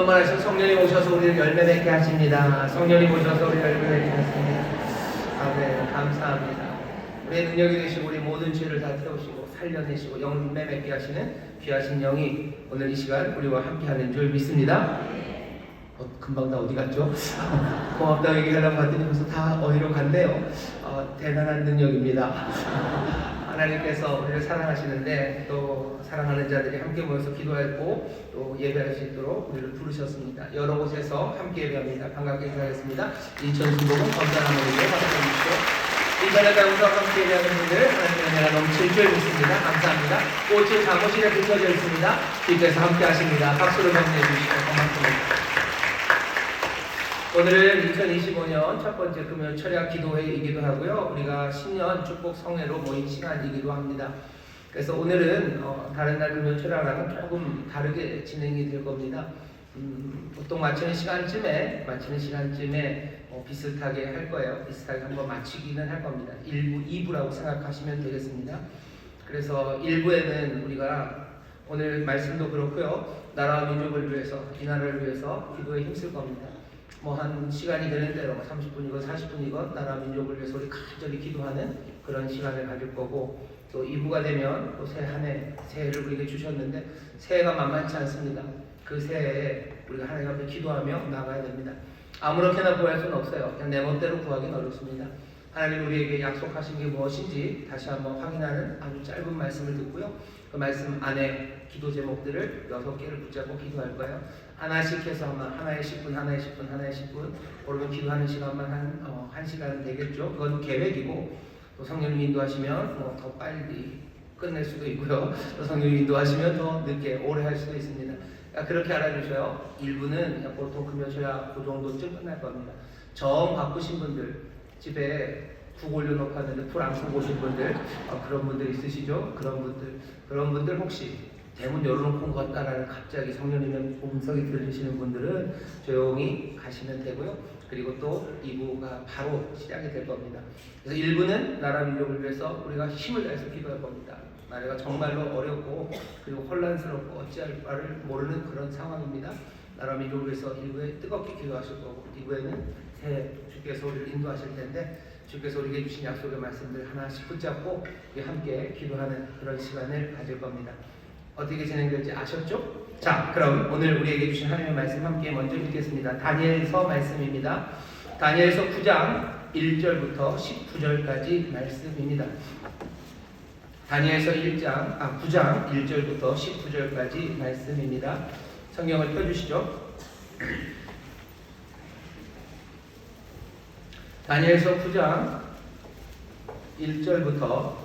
만만하신 성령님 오셔서 우리를 열매 맺게 하십니다. 성령님 오셔서 우리를 열매 맺게 하십니다. 아멘. 감사합니다. 우리의 능력이 되시고 우리 모든 죄를 다 태우시고 살려내시고 열매 맺게 하시는 귀하신 영이 오늘 이 시간 우리와 함께하는 줄 믿습니다. 금방 다 어디 갔죠? 고맙다고 얘기하려고 봤더니 벌써 다 어디로 갔네요. 대단한 능력입니다. 하나님께서 우리를 사랑하시는데 또 사랑하는 자들이 함께 모여서 기도하고 또 예배할 수 있도록 우리를 부르셨습니다. 여러 곳에서 함께 예배합니다. 반갑게 인사하겠습니다. 인천 순복음 건강한 모임에 받아주십시오. 인천에 가면서 함께 예배하는 분들 하나님의 은혜가 넘칠 줄 믿습니다. 감사합니다. 꽃이 사무실에 붙여져 있습니다. 주께서 함께 하십니다. 박수를 격려해 주시고 고맙습니다. 오늘은 2025년 첫 번째 금요 철야 기도회이기도 하고요. 우리가 신년 축복 성회로 모인 시간이기도 합니다. 그래서 오늘은 다른 날 금요 철야랑은 조금 다르게 진행이 될 겁니다. 보통 마치는 시간쯤에 비슷하게 할 거예요. 비슷하게 한번 마치기는 할 겁니다. 1부, 2부라고 생각하시면 되겠습니다. 그래서 1부에는 우리가 오늘 말씀도 그렇고요. 나라와 민족을 위해서, 이 나라를 위해서 기도에 힘쓸 겁니다. 한 시간이 되는 대로 30분이건 40분이건 나라 민족을 위해서 우리 간절히 기도하는 그런 시간을 가질 거고, 또 2부가 되면 또 새해를 우리에게 주셨는데 새해가 만만치 않습니다. 그 새해에 우리가 하나님 앞에 기도하며 나가야 됩니다. 아무렇게나 구할 수는 없어요. 그냥 내 멋대로 구하기는 어렵습니다. 하나님 우리에게 약속하신 게 무엇인지 다시 한번 확인하는 아주 짧은 말씀을 듣고요. 그 말씀 안에 기도 제목들을 6개를 붙잡고 기도할 거예요. 하나씩 해서 아마 하나에 10분, 하나에 10분, 하나에 10분 그러면 기도하는 시간만 한 시간 되겠죠. 그건 계획이고 또 성령님 인도하시면 더 빨리 끝낼 수도 있고요. 또 성령님 인도하시면 더 늦게 오래 할 수도 있습니다. 그렇게 알아주셔요. 1부는 보통 금요철야 그 정도쯤 끝날 겁니다. 정 바쁘신 분들, 집에 국 올려놓고 하는데 불 안 끄고 오신 분들, 그런 분들 있으시죠? 그런 분들 혹시 대문 열어놓고 온 것 같다라는 갑자기 성령님의 음성이 들리시는 분들은 조용히 가시면 되고요. 그리고 또 2부가 바로 시작이 될 겁니다. 그래서 1부는 나라 민족을 위해서 우리가 힘을 다해서 기도할 겁니다. 나라가 정말로 어렵고 그리고 혼란스럽고 어찌할 바를 모르는 그런 상황입니다. 나라 민족을 위해서 1부에 뜨겁게 기도하실 거고 2부에는 새 주께서 우리를 인도하실 텐데 주께서 우리에게 주신 약속의 말씀들 하나씩 붙잡고 함께 기도하는 그런 시간을 가질 겁니다. 어떻게 진행될지 아셨죠? 자, 그럼 오늘 우리에게 주신 하나님의 말씀 함께 먼저 읽겠습니다. 다니엘서 말씀입니다. 다니엘서 9장 1절부터 19절까지 말씀입니다. 다니엘서 9장 1절부터 19절까지 말씀입니다. 성경을 펴주시죠. 다니엘서 9장 1절부터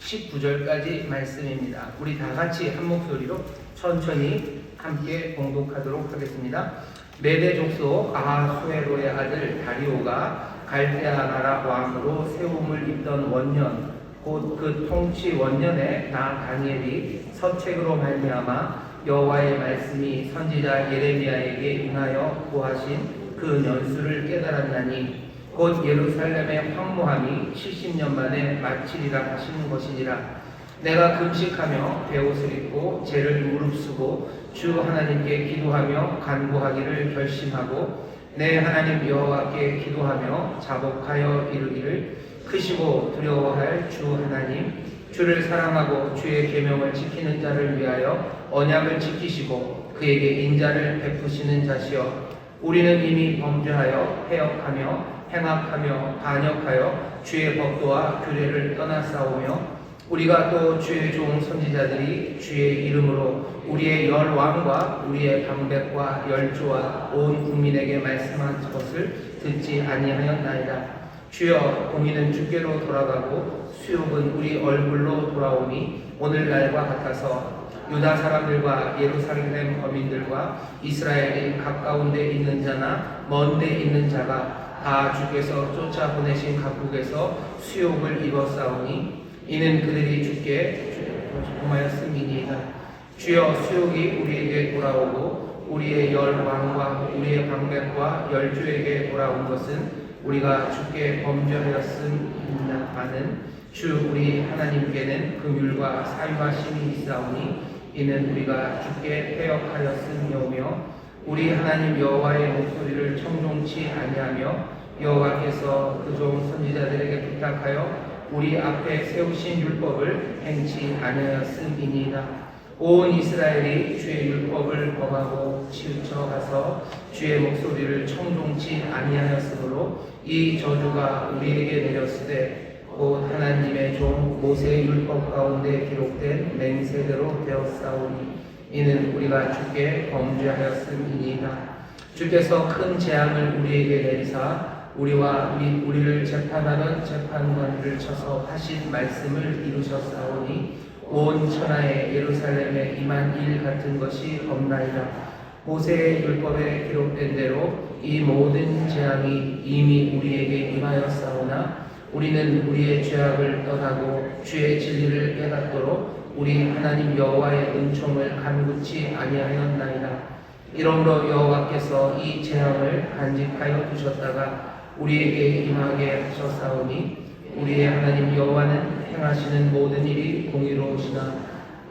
19절까지 말씀입니다. 우리 다 같이 한 목소리로 천천히 함께 봉독하도록 하겠습니다. 메대 족속 아하수에로의 아들 다리오가 갈대아 나라 왕으로 세움을 입던 원년 곧 그 통치 원년에 나 다니엘이 서책으로 말미암아 여호와의 말씀이 선지자 예레미야에게 임하여 고하신 그 연수를 깨달았나니 곧 예루살렘의 황무함이 70년 만에 마치리라 하시는 것이니라. 내가 금식하며 베옷을 입고 죄를 무릅쓰고 주 하나님께 기도하며 간구하기를 결심하고 내 하나님 여호와께 기도하며 자복하여 이르기를 크시고 두려워할 주 하나님, 주를 사랑하고 주의 계명을 지키는 자를 위하여 언약을 지키시고 그에게 인자를 베푸시는 자시여, 우리는 이미 범죄하여 패역하며 행악하며 반역하여 주의 법도와 규례를 떠나싸우며 우리가 또 주의 종 선지자들이 주의 이름으로 우리의 열왕과 우리의 방백과 열조와 온 국민에게 말씀한 것을 듣지 아니하였나이다. 주여, 공의는 주께로 돌아가고 수욕은 우리 얼굴로 돌아오니 오늘날과 같아서 유다 사람들과 예루살렘 거민들과 이스라엘이 가까운 데 있는 자나 먼 데 있는 자가 다 주께서 쫓아보내신 각국에서 수욕을 입었사오니 이는 그들이 주께 복마였음이니이다. 주여, 수욕이 우리에게 돌아오고 우리의 열왕과 우리의 방백과 열주에게 돌아온 것은 우리가 주께 범죄하였음이나마는 주 우리 하나님께는 긍휼과 사유하심이 있사오니 이는 우리가 주께 패역하였음이오며 우리 하나님 여호와의 목소리를 청종치 아니하며 여호와께서 그 종 선지자들에게 부탁하여 우리 앞에 세우신 율법을 행치 아니하였음이니이다. 온 이스라엘이 주의 율법을 범하고 치우쳐 가서 주의 목소리를 청종치 아니하였으므로 이 저주가 우리에게 내렸으되 곧 하나님의 종 모세의 율법 가운데 기록된 맹세대로 되었사오니 이는 우리가 주께 범죄하였음이니이다. 주께서 큰 재앙을 우리에게 내리사 우리와 우리를 재판하던 재판관들을 쳐서 하신 말씀을 이루셨사오니 온 천하에 예루살렘에 임한 일 같은 것이 없나이다. 모세의 율법에 기록된 대로 이 모든 재앙이 이미 우리에게 임하였사오나 우리는 우리의 죄악을 떠나고 주의 진리를 깨닫도록 우리 하나님 여호와의 은총을 간구치 아니하였나이다. 이러므로 여호와께서 이 재앙을 간직하여 두셨다가 우리에게 임하게 하셨사오니 우리의 하나님 여호와는 행하시는 모든 일이 공의로우시나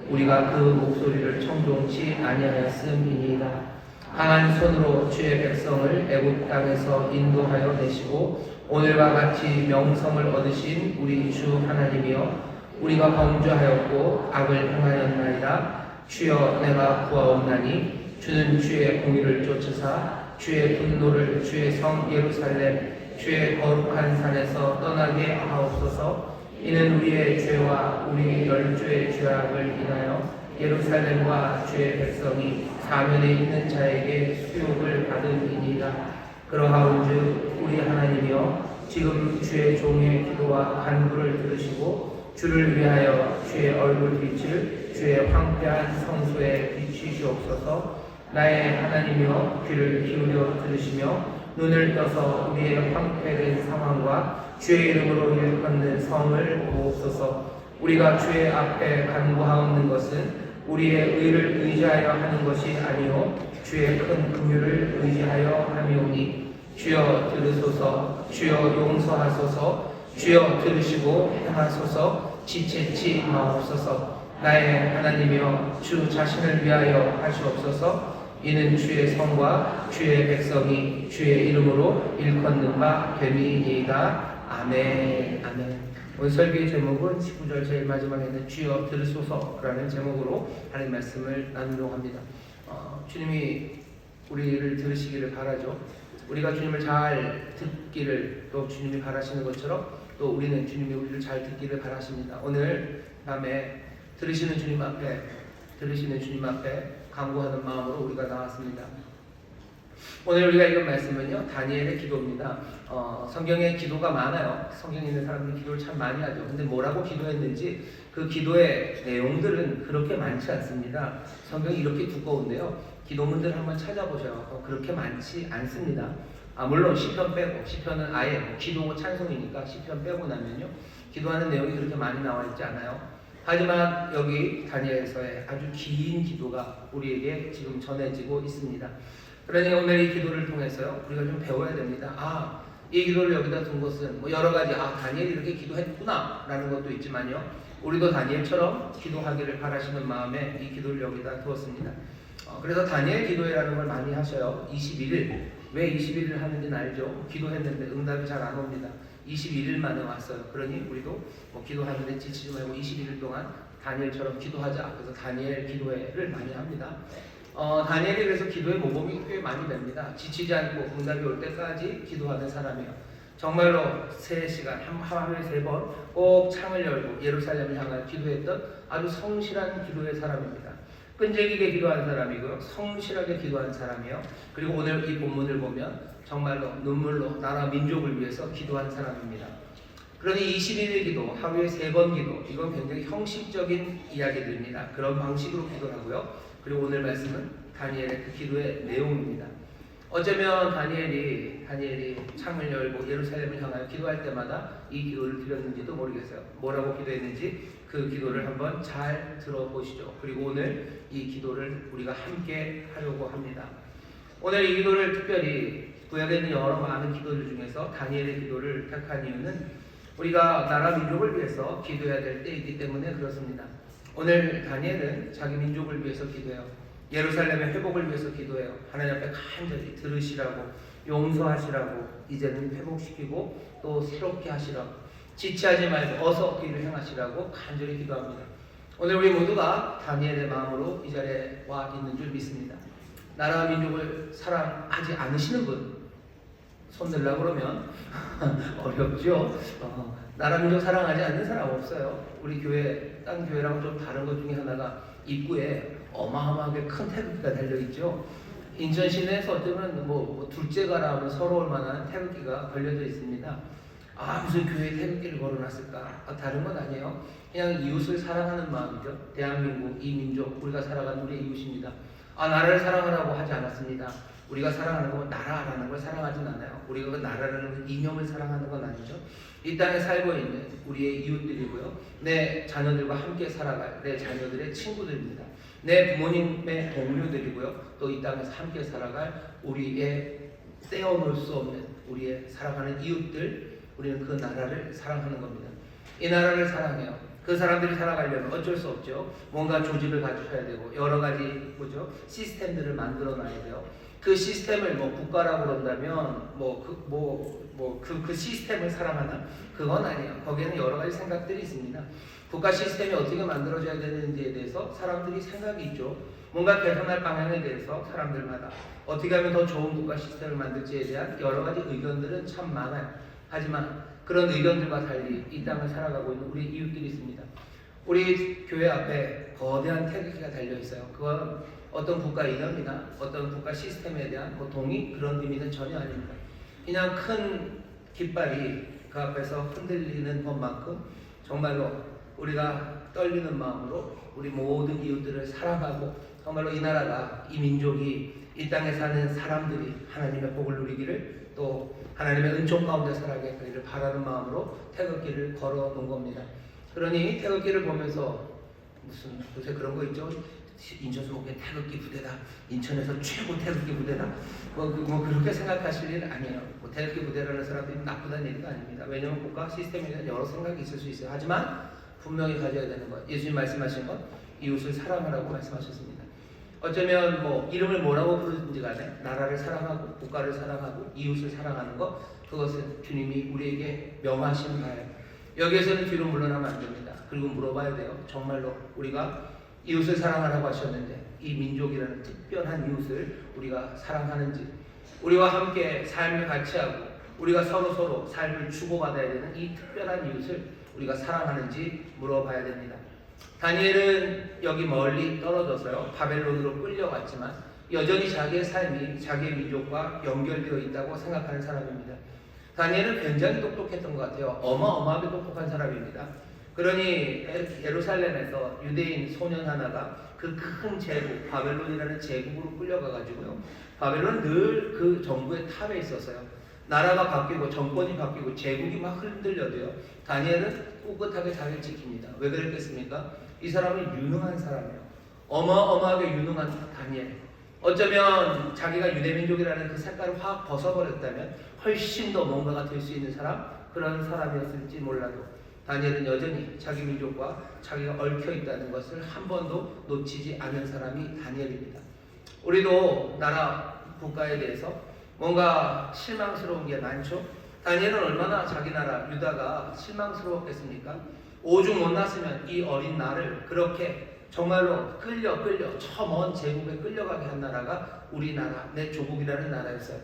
우리가 그 목소리를 청종치 아니하였음이니이다. 강한 손으로 주의 백성을 애굽 땅에서 인도하여 내시고 오늘과 같이 명성을 얻으신 우리 주 하나님이여 우리가 범죄하였고 악을 행하였나이다. 주여 내가 구하옵나니 주는 주의 공의를 쫓으사 주의 분노를 주의 성 예루살렘 주의 거룩한 산에서 떠나게 하옵소서. 이는 우리의 죄와 우리 열주의 죄악을 인하여 예루살렘과 주의 백성이 사면에 있는 자에게 수욕을 받음이니이다. 그러하온즉 우리 하나님이여 지금 주의 종의 기도와 간구를 들으시고 주를 위하여 주의 얼굴빛을 주의 황폐한 성소에 비추시옵소서. 나의 하나님이여 귀를 기울여 들으시며 눈을 떠서 우리의 황폐된 상황과 주의 이름으로 일컫는 성을 보옵소서. 우리가 주의 앞에 간구하옵는 것은 우리의 의를 의지하여 하는 것이 아니요 주의 큰 긍휼을 의지하여 함이오니 주여 들으소서. 주여 용서하소서. 주여 들으시고 행하소서. 지체치 마옵소서. 나의 하나님이여 주 자신을 위하여 하시옵소서. 이는 주의 성과 주의 백성이 주의 이름으로 일컫는 바 됨이니이다. 아멘. 아멘. 오늘 설교의 제목은 19절 제일 마지막에는 주여 들으소서라는 제목으로 하는 말씀을 나누려고 합니다. 주님이 우리를 들으시기를 바라죠. 우리가 주님을 잘 듣기를 또 주님이 바라시는 것처럼 또 우리는 주님이 우리를 잘 듣기를 바라십니다. 오늘 밤에 들으시는 주님 앞에 간구하는 마음으로 우리가 나왔습니다. 오늘 우리가 읽은 말씀은요 다니엘의 기도입니다. 성경에 기도가 많아요. 성경에 있는 사람들이 기도를 참 많이 하죠. 근데 뭐라고 기도했는지 그 기도의 내용들은 그렇게 많지 않습니다. 성경이 이렇게 두꺼운데요. 기도문들 한번 찾아보셔서 그렇게 많지 않습니다. 물론 시편 빼고, 시편은 아예 기도고 찬송이니까 시편 빼고 나면요 기도하는 내용이 그렇게 많이 나와 있지 않아요. 하지만 여기 다니엘서의 아주 긴 기도가 우리에게 지금 전해지고 있습니다. 그러니 오늘 이 기도를 통해서요 우리가 좀 배워야 됩니다. 이 기도를 여기다 둔 것은 여러 가지 다니엘이 이렇게 기도했구나 라는 것도 있지만요 우리도 다니엘처럼 기도하기를 바라시는 마음에 이 기도를 여기다 두었습니다. 그래서 다니엘 기도회라는 걸 많이 하셔요. 21일. 왜 21일 하는지는 알죠? 기도했는데 응답이 잘 안 옵니다. 21일 만에 왔어요. 그러니 우리도 기도하는데 지치지 말고 21일 동안 다니엘처럼 기도하자. 그래서 다니엘 기도회를 많이 합니다. 다니엘이 그래서 기도의 모범이 꽤 많이 됩니다. 지치지 않고 응답이 올 때까지 기도하는 사람이에요. 정말로 3시간, 하루에 3번 꼭 창을 열고 예루살렘을 향하여 기도했던 아주 성실한 기도의 사람입니다. 끈질기게 기도한 사람이고요. 성실하게 기도한 사람이에요. 그리고 오늘 이 본문을 보면 정말로 눈물로 나라 민족을 위해서 기도한 사람입니다. 그러니 21일 기도, 하루에 3번 기도, 이건 굉장히 형식적인 이야기들입니다. 그런 방식으로 기도를 하고요. 그리고 오늘 말씀은 다니엘의 그 기도의 내용입니다. 어쩌면 다니엘이 창을 열고 예루살렘을 향하여 기도할 때마다 이 기도를 드렸는지도 모르겠어요. 뭐라고 기도했는지 그 기도를 한번 잘 들어보시죠. 그리고 오늘 이 기도를 우리가 함께 하려고 합니다. 오늘 이 기도를 특별히 구약에 있는 여러 많은 기도들 중에서 다니엘의 기도를 택한 이유는 우리가 나라 민족을 위해서 기도해야 될 때이기 때문에 그렇습니다. 오늘 다니엘은 자기 민족을 위해서 기도해요. 예루살렘의 회복을 위해서 기도해요. 하나님 앞에 간절히 들으시라고, 용서하시라고, 이제는 회복시키고 또 새롭게 하시라고, 지체하지 말고 어서 길을 행하시라고 간절히 기도합니다. 오늘 우리 모두가 다니엘의 마음으로 이 자리에 와 있는 줄 믿습니다. 나라와 민족을 사랑하지 않으시는 분 손 들라고 그러면 어렵죠. 나라 민족 사랑하지 않는 사람 없어요. 우리 교회, 딴 교회랑 좀 다른 것 중에 하나가 입구에 어마어마하게 큰 태극기가 달려있죠. 인천 시내에서 어쩌면 둘째가라 하면 서러울 만한 태극기가 걸려져 있습니다. 무슨 교회에 태극기를 걸어놨을까? 다른 건 아니에요. 그냥 이웃을 사랑하는 마음이죠. 대한민국, 이 민족, 우리가 살아가는 우리의 이웃입니다. 나라를 사랑하라고 하지 않았습니다. 우리가 사랑하는 건 나라라는 걸 사랑하진 않아요. 우리가 그 나라라는 이념을 사랑하는 건 아니죠. 이 땅에 살고 있는 우리의 이웃들이고요. 내 자녀들과 함께 살아갈 내 자녀들의 친구들입니다. 내 부모님의 동료들이고요. 또 이 땅에서 함께 살아갈 우리의 떼어놓을 수 없는 우리의 사랑하는 이웃들, 우리는 그 나라를 사랑하는 겁니다. 이 나라를 사랑해요. 그 사람들이 살아가려면 어쩔 수 없죠. 뭔가 조직을 갖추셔야 되고 여러 가지 시스템들을 만들어 놔야 돼요. 그 시스템을 국가라고 그런다면 그 시스템을 사랑하나? 그건 아니에요. 거기에는 여러 가지 생각들이 있습니다. 국가 시스템이 어떻게 만들어져야 되는지에 대해서 사람들이 생각이 있죠. 뭔가 개선할 방향에 대해서 사람들마다 어떻게 하면 더 좋은 국가 시스템을 만들지에 대한 여러 가지 의견들은 참 많아요. 하지만 그런 의견들과 달리 이 땅을 살아가고 있는 우리 이웃들이 있습니다. 우리 교회 앞에 거대한 태극기가 달려있어요. 그건 어떤 국가 이념이나 어떤 국가 시스템에 대한 동의, 그런 의미는 전혀 아닙니다. 그냥 큰 깃발이 그 앞에서 흔들리는 것만큼 정말로 우리가 떨리는 마음으로 우리 모든 이웃들을 사랑하고 정말로 이 나라가, 이 민족이, 이 땅에 사는 사람들이 하나님의 복을 누리기를, 또 하나님의 은총 가운데 살아가게 되기를 바라는 마음으로 태극기를 걸어 놓은 겁니다. 그러니 태극기를 보면서 무슨 요새 그런 거 있죠? 인천 수목회 태극기 부대다, 인천에서 최고 태극기 부대다, 그렇게 생각하실 일 아니에요. 태극기 부대라는 사람들이 나쁘다는 얘기가 아닙니다. 왜냐하면 국가 시스템에 대한 여러 생각이 있을 수 있어요. 하지만 분명히 가져야 되는 것, 예수님 말씀하신 것, 이웃을 사랑하라고 말씀하셨습니다. 어쩌면 이름을 뭐라고 부르든지 간에 나라를 사랑하고 국가를 사랑하고 이웃을 사랑하는 것, 그것은 주님이 우리에게 명하신 바예요. 여기에서는 뒤로 물러나면 안 됩니다. 그리고 물어봐야 돼요. 정말로 우리가 이웃을 사랑하라고 하셨는데 이 민족이라는 특별한 이웃을 우리가 사랑하는지, 우리와 함께 삶을 같이 하고 우리가 서로 삶을 주고받아야 되는 이 특별한 이웃을 우리가 사랑하는지 물어봐야 됩니다. 다니엘은 여기 멀리 떨어져서요 바벨론으로 끌려갔지만 여전히 자기의 삶이 자기의 민족과 연결되어 있다고 생각하는 사람입니다. 다니엘은 굉장히 똑똑했던 것 같아요. 어마어마하게 똑똑한 사람입니다. 그러니 예루살렘에서 유대인 소년 하나가 그 큰 제국, 바벨론이라는 제국으로 끌려가가지고요, 바벨론은 늘 그 정부의 탑에 있었어요. 나라가 바뀌고 정권이 바뀌고 제국이 막 흔들려도요, 다니엘은 꿋꿋하게 자기를 지킵니다. 왜 그랬겠습니까? 이 사람은 유능한 사람이에요. 어마어마하게 유능한 다니엘. 어쩌면 자기가 유대민족이라는 그 색깔을 확 벗어버렸다면 훨씬 더 뭔가가 될 수 있는 사람, 그런 사람이었을지 몰라도 다니엘은 여전히 자기 민족과 자기가 얽혀 있다는 것을 한 번도 놓치지 않은 사람이 다니엘입니다. 우리도 나라, 국가에 대해서 뭔가 실망스러운 게 많죠. 다니엘은 얼마나 자기 나라 유다가 실망스러웠겠습니까? 오죽 못났으면 이 어린 나를 그렇게 정말로 끌려 저 먼 제국에 끌려가게 한 나라가 우리나라, 내 조국이라는 나라였어요.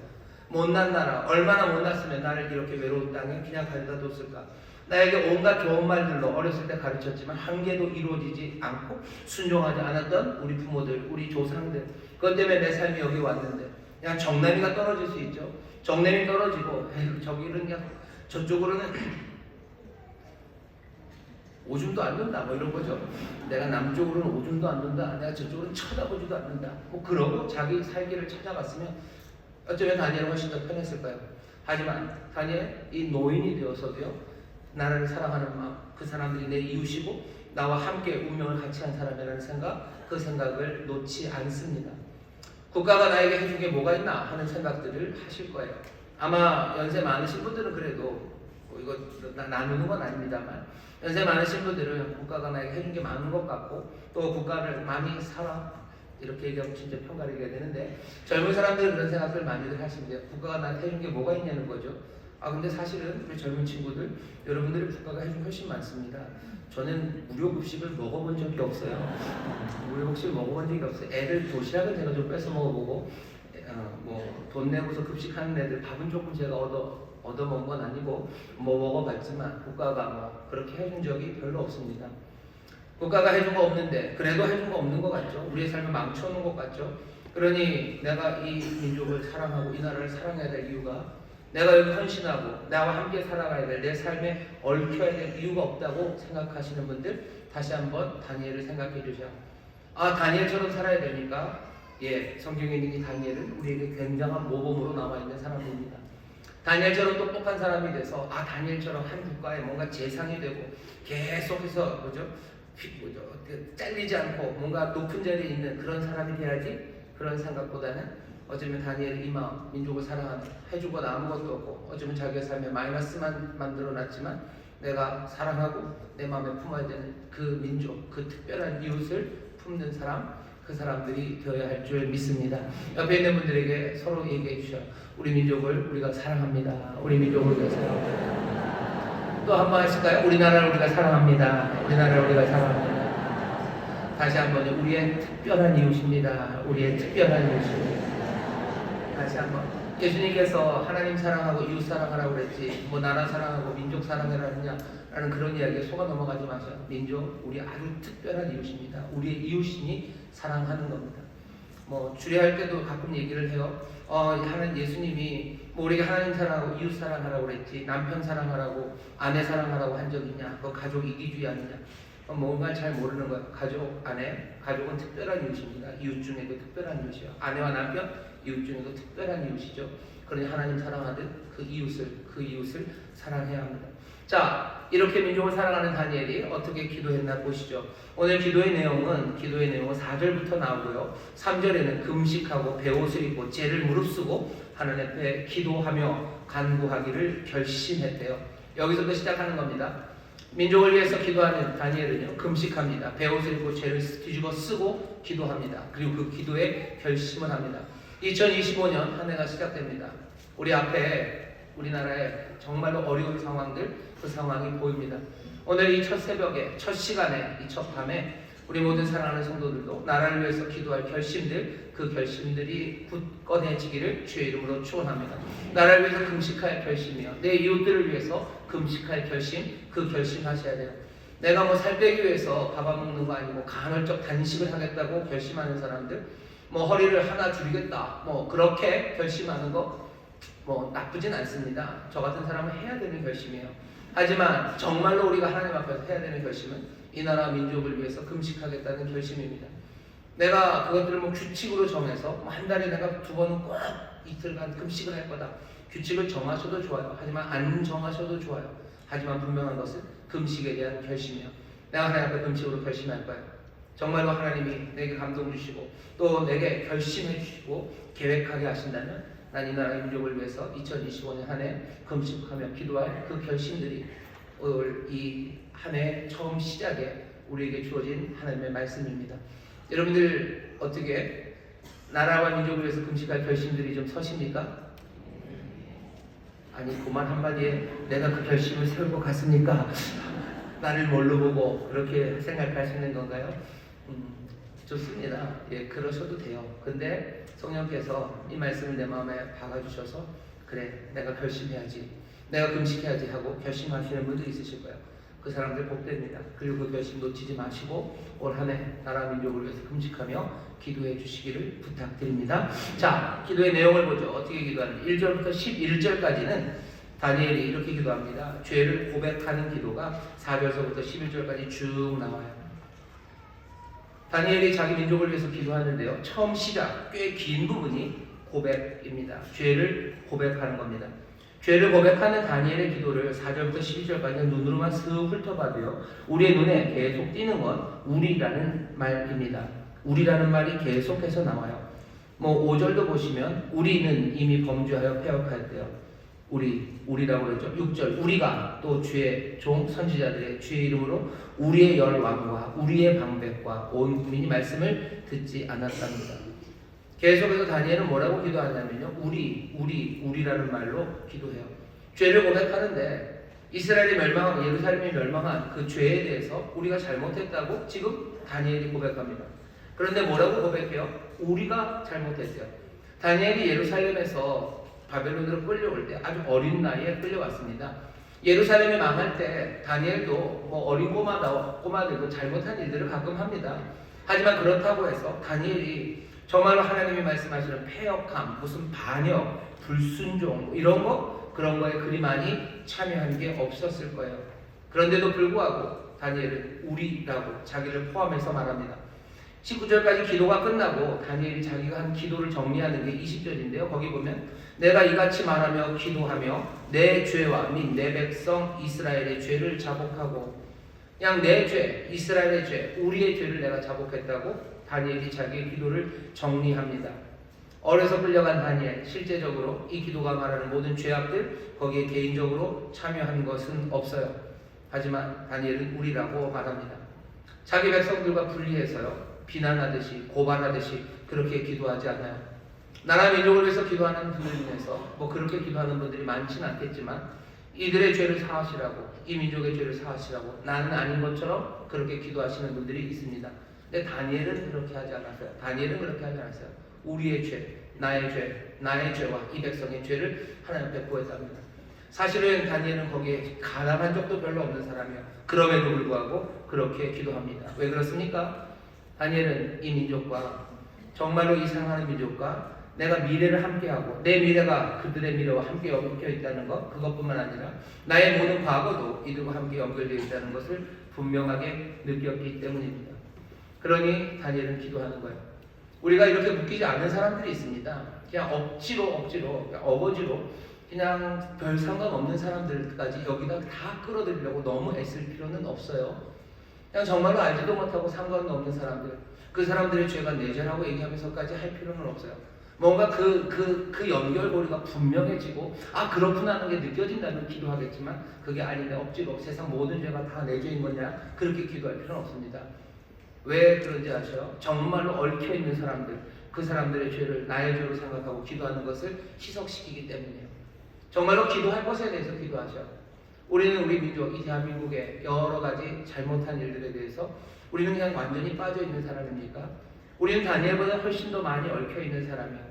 못난 나라, 얼마나 못났으면 나를 이렇게 외로운 땅에 그냥 가져다 뒀을까. 나에게 온갖 좋은 말들로 어렸을 때 가르쳤지만 한 개도 이루어지지 않고 순종하지 않았던 우리 부모들, 우리 조상들, 그것 때문에 내 삶이 여기 왔는데 그냥 정남이가 떨어질 수 있죠. 정남이 떨어지고 저기는 그냥 저쪽으로는 오줌도 안 눈다 이런 거죠. 내가 남쪽으로는 오줌도 안 눈다, 내가 저쪽으로는 쳐다보지도 않는다, 그러고 자기 살기를 찾아갔으면 어쩌면 다니엘은 훨씬 더 편했을까요? 하지만 다니엘, 이 노인이 되어서도요, 나라를 사랑하는 마음, 그 사람들이 내 이웃이고 나와 함께 운명을 같이 한 사람이라는 생각, 그 생각을 놓지 않습니다. 국가가 나에게 해준 게 뭐가 있나 하는 생각들을 하실 거예요. 아마 연세 많으신 분들은 그래도 뭐 이거 나누는 건 아닙니다만 연세 많으신 분들은 국가가 나에게 해준 게 많은 것 같고 또 국가를 많이 살아 이렇게 얘기하면 진짜 편가르게 되는데 젊은 사람들은 그런 생각을 많이들 하시는데 국가가 나한테 해준 게 뭐가 있냐는 거죠. 근데 사실은 우리 젊은 친구들 여러분들이 국가가 해준 게 훨씬 많습니다. 저는 무료급식을 먹어본 적이 없어요. 무료급식을 먹어본 적이 없어요. 애들 도시락은 제가 좀 뺏어 먹어보고 뭐 돈 내고서 급식하는 애들 밥은 조금 제가 얻어 먹은 건 아니고 뭐 먹어봤지만 국가가 뭐 그렇게 해준 적이 별로 없습니다. 국가가 해준 거 없는데 그래도 해준 거 없는 것 같죠. 우리의 삶을 망쳐놓은 것 같죠. 그러니 내가 이 민족을 사랑하고 이 나라를 사랑해야 될 이유가 내가 여기 헌신하고 나와 함께 살아가야 될 내 삶에 얽혀야 될 이유가 없다고 생각하시는 분들 다시 한번 다니엘을 생각해 주세요. 다니엘처럼 살아야 되니까 성경에 있는 이 다니엘은 우리에게 굉장한 모범으로 남아있는 사람입니다. 다니엘처럼 똑똑한 사람이 돼서 다니엘처럼 한 국가에 뭔가 재상이 되고 계속해서 잘리지 않고 뭔가 높은 자리에 있는 그런 사람이 돼야지 그런 생각보다는 어쩌면 다니엘이 이 마음 민족을 사랑하는 해주고 아무것도 없고 어쩌면 자기의 삶에 마이너스만 만들어놨지만 내가 사랑하고 내 마음에 품어야 되는 그 민족 그 특별한 이웃을 품는 사람 그 사람들이 되어야 할 줄 믿습니다. 옆에 있는 분들에게 서로 얘기해 주셔. 우리 민족을 우리가 사랑합니다. 우리 민족을 우리가 사랑합니다. 또 한 번 하실까요? 우리나라를 우리가 사랑합니다. 우리나라를 우리가 사랑합니다. 다시 한번 우리의 특별한 이웃입니다. 우리의 특별한 이웃입니다. 다시 한번 예수님께서 하나님 사랑하고 이웃 사랑하라고 그랬지 뭐 나라 사랑하고 민족 사랑해라 하느냐라는 그런 이야기에 속아 넘어가지 마세요. 민족 우리 아주 특별한 이웃입니다. 우리의 이웃이니 사랑하는 겁니다. 뭐 주례할 때도 가끔 얘기를 해요. 하나님 예수님이 뭐 우리가 하나님 사랑하고 이웃 사랑하라고 그랬지 남편 사랑하라고 아내 사랑하라고 한 적 있냐? 그거 가족 이기주의 아니냐? 뭔가 잘 모르는 거예요. 가족은 특별한 이웃입니다. 이웃 중에도 특별한 이웃이요. 아내와 남편, 이웃 중에도 특별한 이웃이죠. 그러니 하나님 사랑하듯 그 이웃을 사랑해야 합니다. 자, 이렇게 민족을 사랑하는 다니엘이 어떻게 기도했나 보시죠. 오늘 기도의 내용은 4절부터 나오고요. 3절에는 금식하고 베옷을 입고 죄를 무릅쓰고 하나님 앞에 기도하며 간구하기를 결심했대요. 여기서부터 시작하는 겁니다. 민족을 위해서 기도하는 다니엘은요 금식합니다. 베옷을 입고 죄를 뒤집어 쓰고 기도합니다. 그리고 그 기도에 결심을 합니다. 2025년 한 해가 시작됩니다. 우리 앞에 우리나라의 정말로 어려운 상황들 그 상황이 보입니다. 오늘 이 첫 새벽에 첫 시간에 이 첫 밤에 우리 모든 사랑하는 성도들도 나라를 위해서 기도할 결심들 그 결심들이 굳건해지기를 주의 이름으로 축원합니다. 나라를 위해서 금식할 결심이요 내 이웃들을 위해서 금식할 결심 그 결심하셔야 돼요. 내가 뭐 살 빼기 위해서 밥 안 먹는 거 아니고 간헐적 단식을 하겠다고 결심하는 사람들 뭐 허리를 하나 줄이겠다 뭐 그렇게 결심하는 거 뭐 나쁘진 않습니다. 저 같은 사람은 해야 되는 결심이에요. 하지만 정말로 우리가 하나님 앞에서 해야 되는 결심은 이 나라 민족을 위해서 금식하겠다는 결심입니다. 내가 그것들을 뭐 규칙으로 정해서 뭐 한 달에 내가 2번은 꼭 이틀간 금식을 할 거다. 규칙을 정하셔도 좋아요. 하지만 안 정하셔도 좋아요. 하지만 분명한 것은 금식에 대한 결심이에요. 내가 하나님 앞에 금식으로 결심할 거예요. 정말로 하나님이 내게 감동 주시고 또 내게 결심해 주시고 계획하게 하신다면 난 이 나라 민족을 위해서 2025년 한 해 금식하며 기도할 그 결심들이 올 이 한 해 처음 시작에 우리에게 주어진 하나님의 말씀입니다. 여러분들 어떻게 나라와 민족을 위해서 금식할 결심들이 좀 서십니까? 아니 그만 한마디에 내가 그 결심을 세울 것 같습니까? 나를 뭘로 보고 그렇게 생각하시는 건가요? 좋습니다. 그러셔도 돼요. 근데 성령께서 이 말씀을 내 마음에 박아주셔서 그래 내가 결심해야지 내가 금식해야지 하고 결심하시는 분들이 있으실 거예요. 그 사람들 복됩니다. 그리고 그 결심 놓치지 마시고 올 한 해 나라 민족을 위해서 금식하며 기도해 주시기를 부탁드립니다. 자, 기도의 내용을 보죠. 어떻게 기도하는지 1절부터 11절까지는 다니엘이 이렇게 기도합니다. 죄를 고백하는 기도가 4절서부터 11절까지 쭉 나와요. 다니엘이 자기 민족을 위해서 기도하는데요. 처음 시작, 꽤 긴 부분이 고백입니다. 죄를 고백하는 겁니다. 죄를 고백하는 다니엘의 기도를 4절부터 12절까지 눈으로만 슥 훑어봐도요. 우리의 눈에 계속 띄는 건 우리라는 말입니다. 우리라는 말이 계속해서 나와요. 뭐 5절도 보시면 우리는 이미 범죄하여 패역하였대요. 우리라고 그러죠. 6절 우리가 또 주의 종 선지자들의 주의 이름으로 우리의 열왕과 우리의 방백과 온 국민이 말씀을 듣지 않았답니다. 계속해서 다니엘은 뭐라고 기도하냐면요. 우리라는 말로 기도해요. 죄를 고백하는데 이스라엘이 멸망하고 예루살렘이 멸망한 그 죄에 대해서 우리가 잘못했다고 지금 다니엘이 고백합니다. 그런데 뭐라고 고백해요? 우리가 잘못했어요. 다니엘이 예루살렘에서 바벨론으로 끌려올 때 아주 어린 나이에 끌려왔습니다. 예루살렘이 망할 때 다니엘도 뭐 어린 꼬마들도 잘못한 일들을 가끔 합니다. 하지만 그렇다고 해서 다니엘이 정말로 하나님이 말씀하시는 패역함, 무슨 반역, 불순종 그런 거에 그리 많이 참여한 게 없었을 거예요. 그런데도 불구하고 다니엘은 우리라고 자기를 포함해서 말합니다. 19절까지 기도가 끝나고 다니엘이 자기가 한 기도를 정리하는 게 20절인데요. 거기 보면 내가 이같이 말하며 기도하며 내 죄와 및 내 백성 이스라엘의 죄를 자복하고 그냥 내 죄, 이스라엘의 죄, 우리의 죄를 내가 자복했다고 다니엘이 자기의 기도를 정리합니다. 어려서 끌려간 다니엘, 실제적으로 이 기도가 말하는 모든 죄악들 거기에 개인적으로 참여한 것은 없어요. 하지만 다니엘은 우리라고 말합니다. 자기 백성들과 분리해서요. 비난하듯이 고발하듯이 그렇게 기도하지 않아요. 나라 민족을 위해서 기도하는 분들 중에서 뭐 그렇게 기도하는 분들이 많지는 않겠지만 이들의 죄를 사하시라고, 이 민족의 죄를 사하시라고 나는 아닌 것처럼 그렇게 기도하시는 분들이 있습니다. 근데 다니엘은 그렇게 하지 않았어요. 다니엘은 그렇게 하지 않았어요. 우리의 죄, 나의 죄와 이 백성의 죄를 하나님 앞에 구했답니다. 사실은 다니엘은 거기에 가담한 적도 별로 없는 사람이에요. 그럼에도 불구하고 그렇게 기도합니다. 왜 그렇습니까? 다니엘은 이 민족과 정말로 이 사랑하는 민족과 내가 미래를 함께하고 내 미래가 그들의 미래와 함께 엮여 있다는 것, 그것뿐만 아니라 나의 모든 과거도 이들과 함께 연결되어 있다는 것을 분명하게 느꼈기 때문입니다. 그러니 다니엘은 기도하는 거예요. 우리가 이렇게 묶이지 않는 사람들이 있습니다. 그냥 억지로 어거지로 그냥 별 상관없는 사람들까지 여기다 다 끌어들이려고 너무 애쓸 필요는 없어요. 그냥 정말로 알지도 못하고 상관도 없는 사람들, 그 사람들의 죄가 내 죄라고 얘기하면서까지 할 필요는 없어요. 뭔가 그 연결고리가 분명해지고 그렇구나 하는 게 느껴진다면 기도하겠지만 그게 아닌데 억지로 세상 모든 죄가 다 내 죄인 거냐 그렇게 기도할 필요는 없습니다. 왜 그런지 아셔요? 정말로 얽혀있는 사람들, 그 사람들의 죄를 나의 죄로 생각하고 기도하는 것을 희석시키기 때문이에요. 정말로 기도할 것에 대해서 기도하셔. 우리는 우리 민족, 이 대한민국의 여러 가지 잘못한 일들에 대해서 우리는 그냥 완전히 빠져있는 사람입니까? 우리는 다니엘보다 훨씬 더 많이 얽혀있는 사람이에요.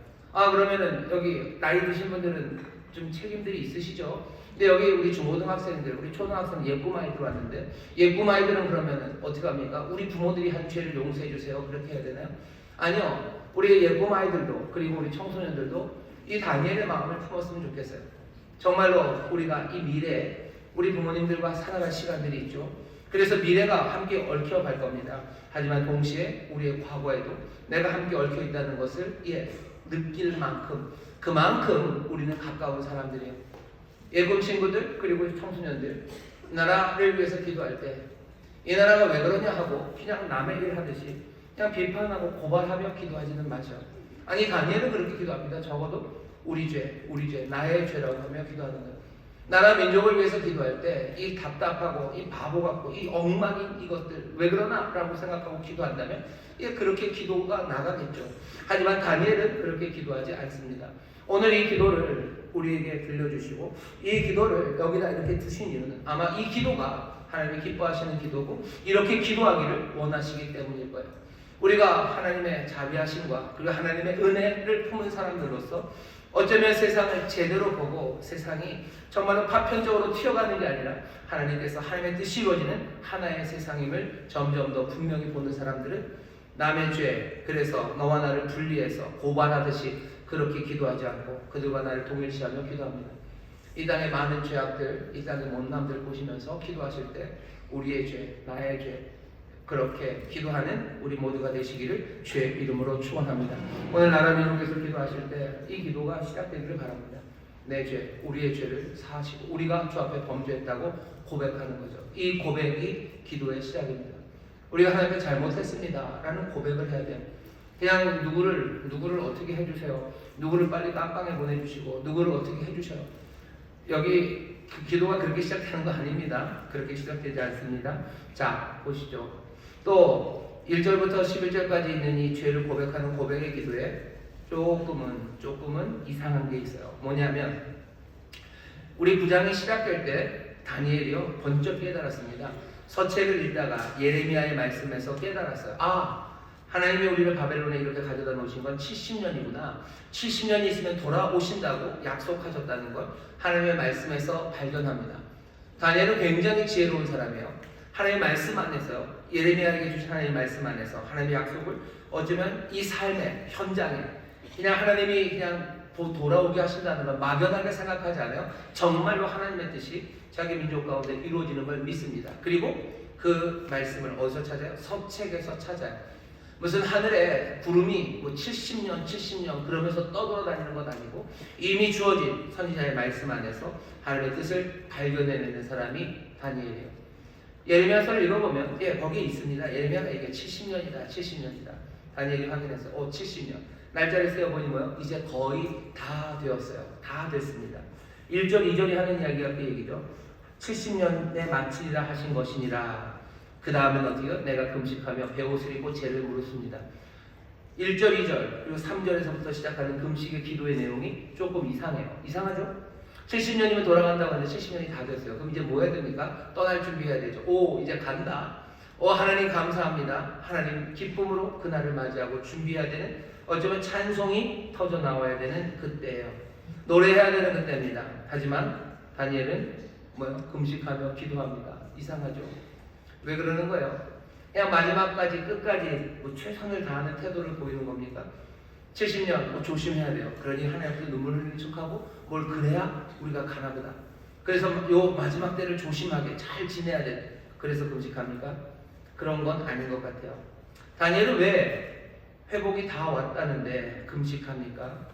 그러면은 여기 나이 드신 분들은 좀 책임들이 있으시죠? 근데 여기 우리 중고등학생들, 우리 초등학생 예꿈아이들 왔는데 예꿈아이들은 그러면은 어떻게 합니까? 우리 부모들이 한 죄를 용서해 주세요. 그렇게 해야 되나요? 아니요. 우리 예꿈아이들도 그리고 우리 청소년들도 이 다니엘의 마음을 품었으면 좋겠어요. 정말로 우리가 이 미래에 우리 부모님들과 살아갈 시간들이 있죠. 그래서 미래가 함께 얽혀 갈 겁니다. 하지만 동시에 우리의 과거에도 내가 함께 얽혀 있다는 것을 느낄 만큼 그만큼 우리는 가까운 사람들이에요. 예금 친구들 그리고 청소년들 나라를 위해서 기도할 때 이 나라가 왜 그러냐 하고 그냥 남의 일 하듯이 그냥 비판하고 고발하며 기도하지는 마셔. 아니 다니엘은 그렇게 기도합니다. 적어도 우리 죄, 나의 죄라고 하며 기도하는 거예요. 나라 민족을 위해서 기도할 때 이 답답하고 이 바보 같고 이 엉망인 이것들 왜 그러나? 라고 생각하고 기도한다면 그렇게 기도가 나가겠죠. 하지만 다니엘은 그렇게 기도하지 않습니다. 오늘 이 기도를 우리에게 들려주시고 이 기도를 여기다 이렇게 두신 이유는 아마 이 기도가 하나님이 기뻐하시는 기도고 이렇게 기도하기를 원하시기 때문일 거예요. 우리가 하나님의 자비하심과 그리고 하나님의 은혜를 품은 사람들로서 어쩌면 세상을 제대로 보고 세상이 정말로 파편적으로 튀어가는 게 아니라 하나님께서 하나님의 뜻이 이루어지는 하나의 세상임을 점점 더 분명히 보는 사람들은 남의 죄, 그래서 너와 나를 분리해서 고발하듯이 그렇게 기도하지 않고 그들과 나를 동일시하며 기도합니다. 이 땅의 많은 죄악들, 이 땅의 못남들 보시면서 기도하실 때 우리의 죄, 나의 죄 그렇게 기도하는 우리 모두가 되시기를 주의 이름으로 축원합니다. 오늘 나라 민족에서 기도하실 때 이 기도가 시작되기를 바랍니다. 내 죄, 우리의 죄를 사하시고 우리가 주 앞에 범죄했다고 고백하는 거죠. 이 고백이 기도의 시작입니다. 우리가 하나님께 잘못했습니다 라는 고백을 해야 돼요. 그냥 누구를 어떻게 해주세요, 누구를 빨리 깜빵에 보내주시고 누구를 어떻게 해주셔요, 여기 기도가 그렇게 시작되는 거 아닙니다. 그렇게 시작되지 않습니다. 자, 보시죠. 또 1절부터 11절까지 있는 이 죄를 고백하는 고백의 기도에 조금은 이상한 게 있어요. 뭐냐면 우리 9장이 시작될 때 다니엘이요 번쩍 깨달았습니다. 서책을 읽다가 예레미야의 말씀에서 깨달았어요. 하나님이 우리를 바벨론에 이렇게 가져다 놓으신 건 70년이구나. 70년이 있으면 돌아오신다고 약속하셨다는 걸 하나님의 말씀에서 발견합니다. 다니엘은 굉장히 지혜로운 사람이에요. 하나님의 말씀 안에서, 예레미야에게 주신 하나님의 말씀 안에서 하나님의 약속을 어쩌면 이 삶의 현장에 그냥 하나님이 그냥 돌아오게 하신다는 걸 막연하게 생각하지 않아요. 정말로 하나님의 뜻이 자기 민족 가운데 이루어지는 걸 믿습니다. 그리고 그 말씀을 어디서 찾아요? 서책에서 찾아요. 무슨 하늘에 구름이 70년 그러면서 떠돌아다니는 것 아니고 이미 주어진 선지자의 말씀 안에서 하나님의 뜻을 발견해내는 사람이 다니엘이에요. 예레미야서를 읽어보면 거기에 있습니다. 예레미야가 이게 70년이다. 다니엘이 확인했어요. 70년. 날짜를 세어보니 뭐요? 이제 거의 다 되었어요. 다 됐습니다. 1절, 2절이 하는 이야기가 그 얘기죠. 70년에 마치리라 하신 것이니라. 그 다음엔 어떻게요? 내가 금식하며 베옷을 입고 죄를 물었습니다. 1절, 2절 그리고 3절에서부터 시작하는 금식의 기도의 내용이 조금 이상해요. 이상하죠? 70년이면 돌아간다고 하는데 70년이 다 됐어요. 그럼 이제 뭐 해야 됩니까? 떠날 준비해야 되죠. 이제 간다. 하나님 감사합니다. 하나님 기쁨으로 그날을 맞이하고 준비해야 되는, 어쩌면 찬송이 터져 나와야 되는 그때예요. 노래해야 되는 그때입니다. 하지만 다니엘은 금식하며 기도합니다. 이상하죠? 왜 그러는 거예요? 그냥 마지막까지 끝까지 최선을 다하는 태도를 보이는 겁니까? 70년 조심해야 돼요. 그러니 하나님께 눈물 흘리는 척하고 뭘 그래야 우리가 가나보다. 그래서 요 마지막 때를 조심하게 잘 지내야 돼. 그래서 금식합니까? 그런 건 아닌 것 같아요. 다니엘은 왜 회복이 다 왔다는데 금식합니까?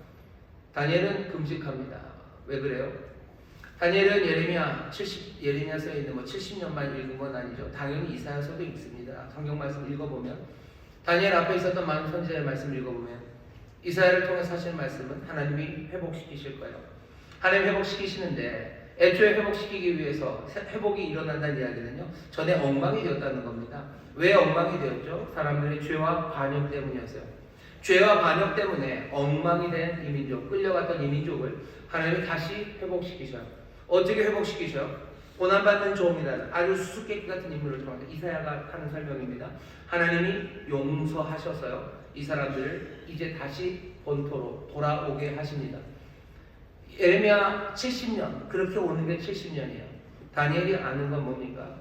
다니엘은 금식합니다. 왜 그래요? 다니엘은 예레미야서에 있는 70년만 읽은 건 아니죠. 당연히 이사야서도 읽습니다. 성경 말씀 읽어보면 다니엘 앞에 있었던 많은 선지자의 말씀을 읽어보면 이사야를 통해서 하시는 말씀은 하나님이 회복시키실 거예요. 하나님 회복시키시는데 애초에 회복시키기 위해서 회복이 일어난다는 이야기는요, 전에 엉망이 되었다는 겁니다. 왜 엉망이 되었죠? 사람들의 죄와 반역 때문이었어요. 죄와 반역 때문에 엉망이 된 이 민족, 끌려갔던 이 민족을 하나님이 다시 회복시키셔요. 어떻게 회복시키셔요? 고난받는 종이라는 아주 수수께끼 같은 인물을 통해서 이사야가 하는 설명입니다. 하나님이 용서하셔서요, 이 사람들을 이제 다시 본토로 돌아오게 하십니다. 예레미야 70년, 그렇게 오는 게 70년이에요. 다니엘이 아는 건 뭡니까?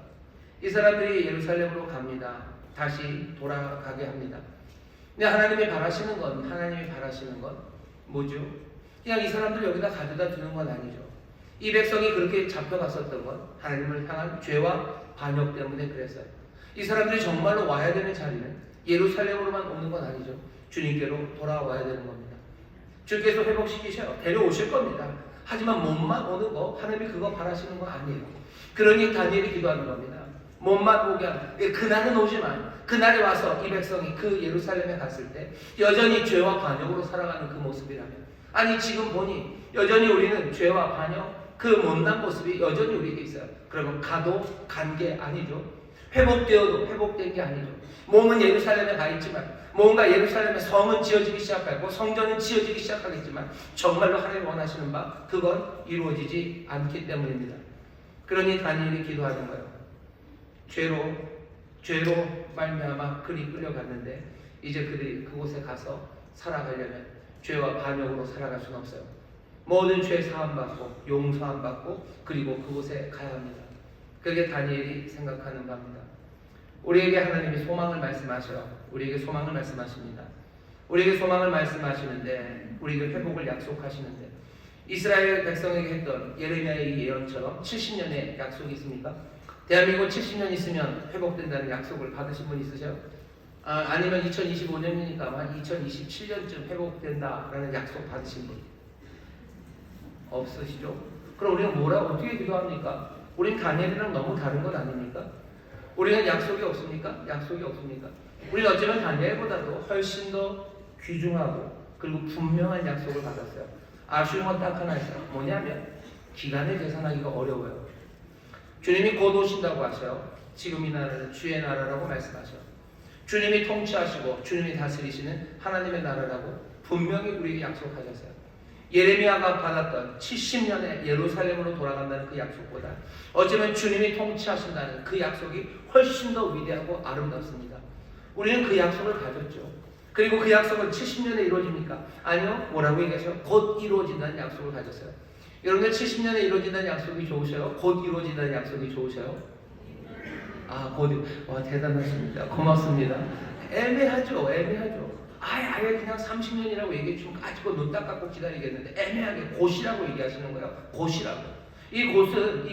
이 사람들이 예루살렘으로 갑니다. 다시 돌아가게 합니다. 근데 하나님이 바라시는 건 뭐죠? 그냥 이 사람들 여기다 가져다 두는 건 아니죠. 이 백성이 그렇게 잡혀갔었던 건 하나님을 향한 죄와 반역 때문에 그랬어요. 이 사람들이 정말로 와야 되는 자리는 예루살렘으로만 오는 건 아니죠. 주님께로 돌아와야 되는 겁니다. 주께서 회복시키셔요. 데려오실 겁니다. 하지만 몸만 오는 거, 하나님이 그거 바라시는 거 아니에요. 그러니 다니엘이 기도하는 겁니다. 몸만 오게 하는, 그날은 오지만 그날에 와서 이 백성이 그 예루살렘에 갔을 때 여전히 죄와 반역으로 살아가는 그 모습이라면, 아니 지금 보니 여전히 우리는 죄와 반역, 그 못난 모습이 여전히 우리에게 있어요. 그러면 가도 간 게 아니죠. 회복되어도 회복된 게 아니죠. 몸은 예루살렘에 가 있지만, 뭔가 예루살렘의 성은 지어지기 시작하고 성전은 지어지기 시작하겠지만 정말로 하나님 원하시는 바 그건 이루어지지 않기 때문입니다. 그러니 다니엘이 기도하는 거예요. 죄로 말미암아 그리 끌려갔는데 이제 그들이 그곳에 가서 살아가려면 죄와 반역으로 살아갈 수는 없어요. 모든 죄 사함받고 용서함받고 그리고 그곳에 가야 합니다. 그게 다니엘이 생각하는 바입니다. 우리에게 하나님이 소망을 말씀하셔요. 우리에게 소망을 말씀하십니다. 우리에게 소망을 말씀하시는데, 우리에게 회복을 약속하시는데, 이스라엘 백성에게 했던 예레미야의 예언처럼 70년의 약속이 있습니까? 대한민국 70년 있으면 회복된다는 약속을 받으신 분 있으세요? 아니면 2025년이니까 한 2027년쯤 회복된다라는 약속 받으신 분 없으시죠? 그럼 우리는 어떻게 기도합니까? 우린 다니엘이랑 너무 다른 것 아닙니까? 우리는 약속이 없습니까? 약속이 없습니까? 우리는 어쩌면 다니엘보다도 훨씬 더 귀중하고 그리고 분명한 약속을 받았어요. 아쉬운 건 딱 하나 있어요. 뭐냐면 기간을 계산하기가 어려워요. 주님이 곧 오신다고 하셔요. 지금 이 나라는 주의 나라라고 말씀하셔요. 주님이 통치하시고 주님이 다스리시는 하나님의 나라라고 분명히 우리에게 약속하셨어요. 예레미야가 받았던 70년의 예루살렘으로 돌아간다는 그 약속보다 어쩌면 주님이 통치하신다는 그 약속이 훨씬 더 위대하고 아름답습니다. 우리는 그 약속을 가졌죠. 그리고 그 약속은 70년에 이루어집니까? 아니요. 뭐라고 얘기하셔요? 곧 이루어진다는 약속을 가졌어요. 여러분들 70년에 이루어진다는 약속이 좋으셔요? 곧 이루어진다는 약속이 좋으셔요? 와, 대단하십니다. 고맙습니다. 애매하죠. 아예 그냥 30년이라고 얘기해 주면 가지고 눈 딱 감고 기다리겠는데 애매하게 곧이라고 얘기하시는 거예요. 곧이라고. 이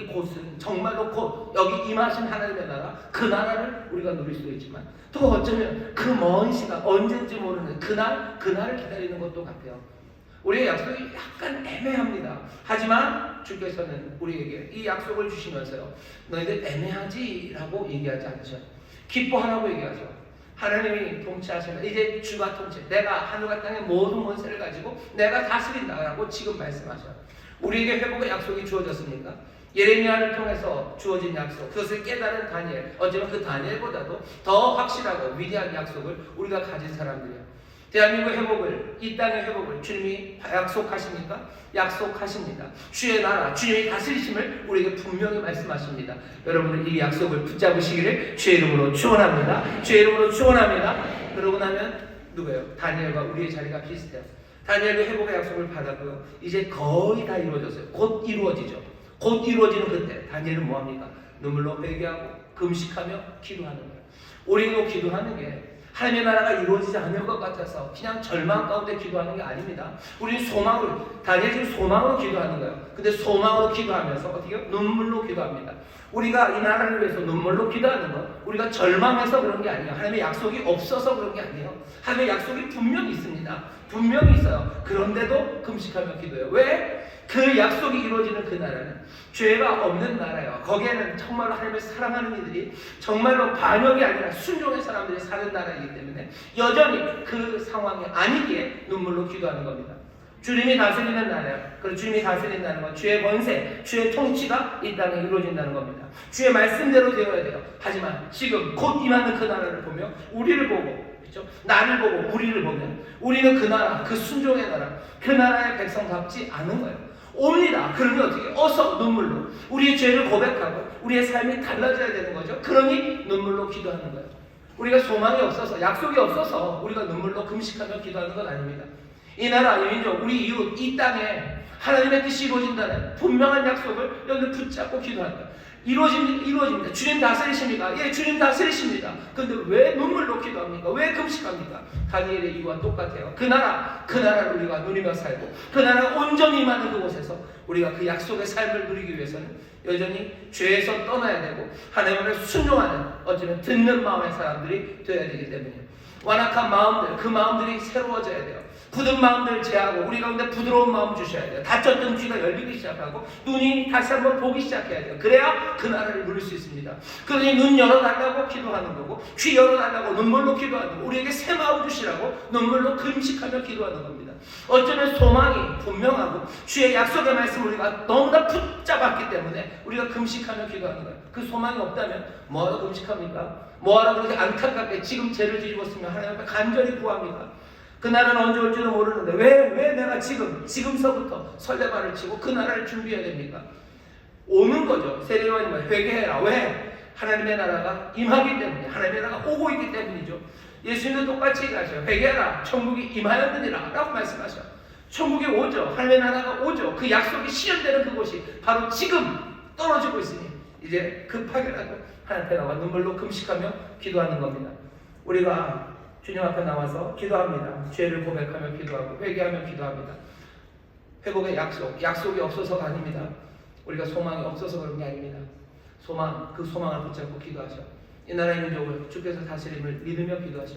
곳은 정말로 곧 여기 임하신 하나님의 나라, 그 나라를 우리가 누릴 수도 있지만 또 어쩌면 그 먼 시간, 언제인지 모르는 그날을 기다리는 것도 같아요. 우리의 약속이 약간 애매합니다. 하지만 주께서는 우리에게 이 약속을 주시면서요, 너희들 애매하지? 라고 얘기하지 않으셔. 기뻐하라고 얘기하죠. 하나님이 통치하시면 이제 주가 통치, 내가 하늘과 땅의 모든 권세를 가지고 내가 다스린다라고 지금 말씀하셔요. 우리에게 회복의 약속이 주어졌습니까? 예레미야를 통해서 주어진 약속, 그것을 깨달은 다니엘, 어쩌면 그 다니엘보다도 더 확실하고 위대한 약속을 우리가 가진 사람들이에요. 대한민국 회복을, 이 땅의 회복을 주님이 약속하십니까? 약속하십니다. 주의 나라, 주님이 다스리심을 우리에게 분명히 말씀하십니다. 여러분들 이 약속을 붙잡으시기를 주의 이름으로 축원합니다. 주의 이름으로 축원합니다. 그러고 나면 누구예요? 다니엘과 우리의 자리가 비슷해요. 다니엘도 회복의 약속을 받았고요. 이제 거의 다 이루어졌어요. 곧 이루어지죠. 곧 이루어지는 그때 다니엘은 뭐합니까? 눈물로 회개하고 금식하며 기도하는 거예요. 우리도 기도하는 게 하나님의 나라가 이루어지지 않을 것 같아서 그냥 절망 가운데 기도하는 게 아닙니다. 우리는 소망으로, 다니엘 지금 소망으로 기도하는 거예요. 근데 소망으로 기도하면서 어떻게 해요? 눈물로 기도합니다. 우리가 이 나라를 위해서 눈물로 기도하는 건 우리가 절망해서 그런 게 아니에요. 하나님의 약속이 없어서 그런 게 아니에요. 하나님의 약속이 분명히 있습니다. 분명히 있어요. 그런데도 금식하며 기도해요. 왜? 그 약속이 이루어지는 그 나라는 죄가 없는 나라예요. 거기에는 정말로 하나님을 사랑하는 이들이 정말로 반역이 아니라 순종의 사람들이 사는 나라이기 때문에 여전히 그 상황이 아니기에 눈물로 기도하는 겁니다. 주님이 다스리는 나라예요. 그리고 주님이 다스린다는 건 주의 권세, 주의 통치가 이 땅에 이루어진다는 겁니다. 주의 말씀대로 되어야 돼요. 하지만 지금 곧 임하는 그 나라를 보며 우리를 보고, 그렇죠? 나를 보고 우리를 보면 우리는 그 나라, 그 순종의 나라, 그 나라의 백성답지 않은 거예요. 옵니다. 그러면 어떻게? 어서 눈물로 우리의 죄를 고백하고 우리의 삶이 달라져야 되는 거죠. 그러니 눈물로 기도하는 거예요. 우리가 소망이 없어서, 약속이 없어서 우리가 눈물로 금식하며 기도하는 건 아닙니다. 이 나라, 이 민족, 우리 이웃, 이 땅에 하나님의 뜻이 이루어진다는 분명한 약속을 여러분들 붙잡고 기도한다. 이루어집니다. 주님 다스리십니까? 예, 주님 다스리십니다. 그런데 왜 눈물로 기도합니까? 왜 금식합니까? 다니엘의 이유와 똑같아요. 그 나라를 우리가 누리며 살고 그 나라가 온전히 임하는 그곳에서 우리가 그 약속의 삶을 누리기 위해서는 여전히 죄에서 떠나야 되고 하나님을 순종하는, 어쩌면 듣는 마음의 사람들이 되어야 되기 때문이에요. 완악한 마음들, 그 마음들이 새로워져야 돼요. 굳은 마음들 제하고 우리 가운데 부드러운 마음 주셔야 돼요. 닫혔던 귀가 열리기 시작하고 눈이 다시 한번 보기 시작해야 돼요. 그래야 그 나라를 누릴 수 있습니다. 그러니 눈 열어달라고 기도하는 거고 귀 열어달라고 눈물로 기도하는 거고 우리에게 새 마음 주시라고 눈물로 금식하며 기도하는 겁니다. 어쩌면 소망이 분명하고 주의 약속의 말씀을 우리가 너무나 붙잡았기 때문에 우리가 금식하며 기도하는 거예요. 그 소망이 없다면 뭐하러 금식합니까? 뭐하러 그렇게 안타깝게 지금 죄를 지고 있으면 하나님 앞에 간절히 구합니까? 그날은 언제 올지도 모르는데 왜 내가 지금서부터 설레발을 치고 그 나라를 준비해야 됩니까? 오는 거죠. 세례요한이 회개해라. 왜? 하나님의 나라가 임하기 때문에, 하나님의 나라가 오고 있기 때문이죠. 예수님도 똑같이 얘기하셔요. 회개해라. 천국이 임하였느니라 라고 말씀하셔요. 천국이 오죠. 하나님의 나라가 오죠. 그 약속이 실현되는 그곳이 바로 지금 떨어지고 있으니 이제 급하게라도 하나님 앞에 나와 눈물로 금식하며 기도하는 겁니다. 우리가 주님 앞에 나와서 기도합니다. 죄를 고백하며 기도하고 회개하며 기도합니다. 회복의 약속이 없어서가 아닙니다. 우리가 소망이 없어서 그런 게 아닙니다. 그 소망을 붙잡고 기도하셔. 이 나라의 민족을 주께서 다스림을 믿으며 기도하셔.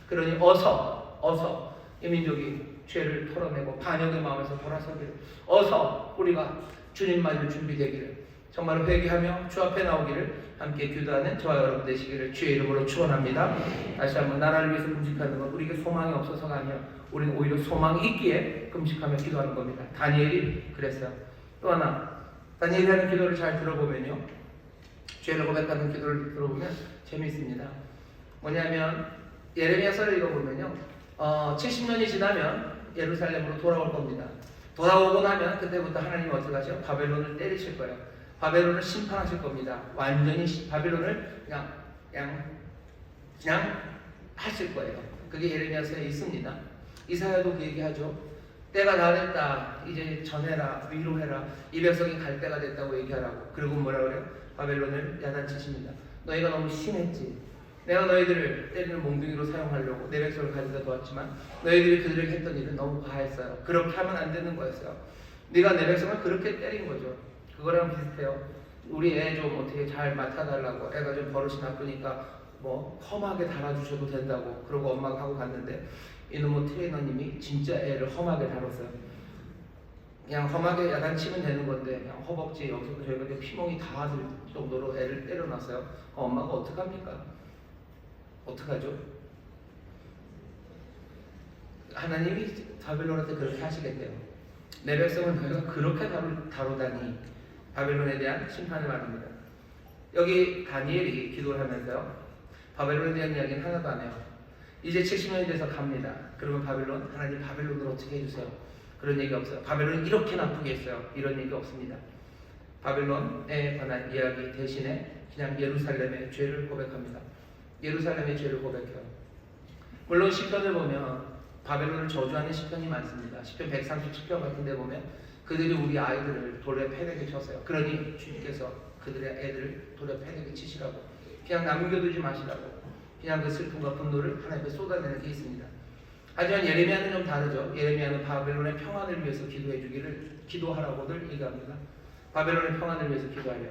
그러니 어서 이 민족이 죄를 털어내고 반역의 마음에서 돌아서기를, 어서 우리가 주님 맞을 준비되기를, 정말 회개하며 주 앞에 나오기를 함께 기도하는 저와 여러분 되시기를 주의 이름으로 축원합니다. 다시 한번 나라를 위해서 금식하는 건 우리에게 소망이 없어서가 아니라 우리는 오히려 소망이 있기에 금식하며 기도하는 겁니다. 다니엘이 그랬어요. 또 하나, 다니엘이 하는 기도를 잘 들어보면요, 죄를 고백하는 기도를 들어보면 재미있습니다. 뭐냐면 예레미야서를 읽어보면요, 70년이 지나면 예루살렘으로 돌아올 겁니다. 돌아오고 나면 그때부터 하나님이 어떻게 하죠? 바벨론을 때리실 거예요. 바벨론을 심판하실 겁니다. 완전히 바벨론을 그냥 하실 거예요. 그게 예레미야서에 있습니다. 이사야도 그 얘기하죠. 때가 다 됐다. 이제 전해라, 위로해라. 이 백성이 갈 때가 됐다고 얘기하라고. 그리고 뭐라 그래요? 바벨론을 야단치십니다. 너희가 너무 심했지. 내가 너희들을 때리는 몽둥이로 사용하려고 내 백성을 가져다 두었지만 너희들이 그들에게 했던 일은 너무 과했어요. 그렇게 하면 안 되는 거였어요. 네가 내 백성을 그렇게 때린 거죠. 그거랑 비슷해요. 우리 애 좀 어떻게 잘 맡아달라고. 애가 좀 버릇이 나쁘니까 뭐 험하게 달아주셔도 된다고. 그러고 엄마가 하고 갔는데 이놈의 트레이너님이 진짜 애를 험하게 다뤘어요. 그냥 험하게 야단치면 되는 건데 그냥 허벅지 여기서부터 저희가 피멍이 다 들 정도로 애를 때려놨어요. 엄마가 어떡합니까? 어떡하죠? 하나님이 바벨론한테 그렇게 하시겠대요. 내 백성은 너희가 그렇게 다루다니. 바벨론에 대한 심판을 말합니다. 여기 다니엘이 기도를 하면서요, 바벨론에 대한 이야기는 하나도 안 해요. 이제 70년이 돼서 갑니다. 그러면 하나님 바벨론을 어떻게 해주세요? 그런 얘기 없어요. 바벨론이 이렇게 나쁘게 했어요. 이런 얘기 없습니다. 바벨론에 관한 이야기 대신에 그냥 예루살렘의 죄를 고백합니다. 예루살렘의 죄를 고백해요. 물론 시편을 보면 바벨론을 저주하는 시편이 많습니다. 시편 137편 같은 데 보면 그들이 우리 아이들을 돌에 패대기 쳤어요. 그러니 주님께서 그들의 애들을 돌에 패대기 치시라고, 그냥 남겨두지 마시라고, 그냥 그 슬픔과 분노를 하나님께 쏟아내는 게 있습니다. 하지만 예레미야는 좀 다르죠. 예레미야는 바벨론의 평안을 위해서 기도하라고들 얘기합니다. 바벨론의 평안을 위해서 기도하래요.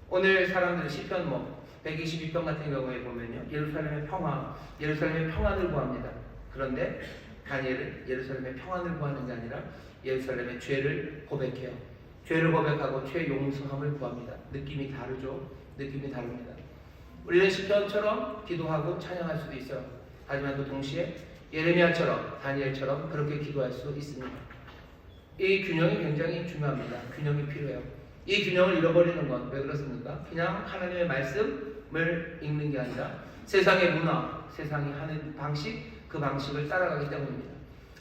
오늘 사람들은 시편 122편 같은 경우에 보면요, 예루살렘의 평안을 구합니다. 그런데 다니엘은 예루살렘의 평안을 구하는 게 아니라 예루살렘의 죄를 고백해요. 죄를 고백하고 죄 용서함을 구합니다. 느낌이 다르죠. 느낌이 다릅니다. 우리는 시편처럼 기도하고 찬양할 수도 있어요. 하지만 또 동시에 예레미야처럼 다니엘처럼 그렇게 기도할 수 있습니다. 이 균형이 굉장히 중요합니다. 균형이 필요해요. 이 균형을 잃어버리는 건 왜 그렇습니까? 그냥 하나님의 말씀을 읽는 게 아니라 세상의 문화, 세상이 하는 방식, 그 방식을 따라가기 때문입니다.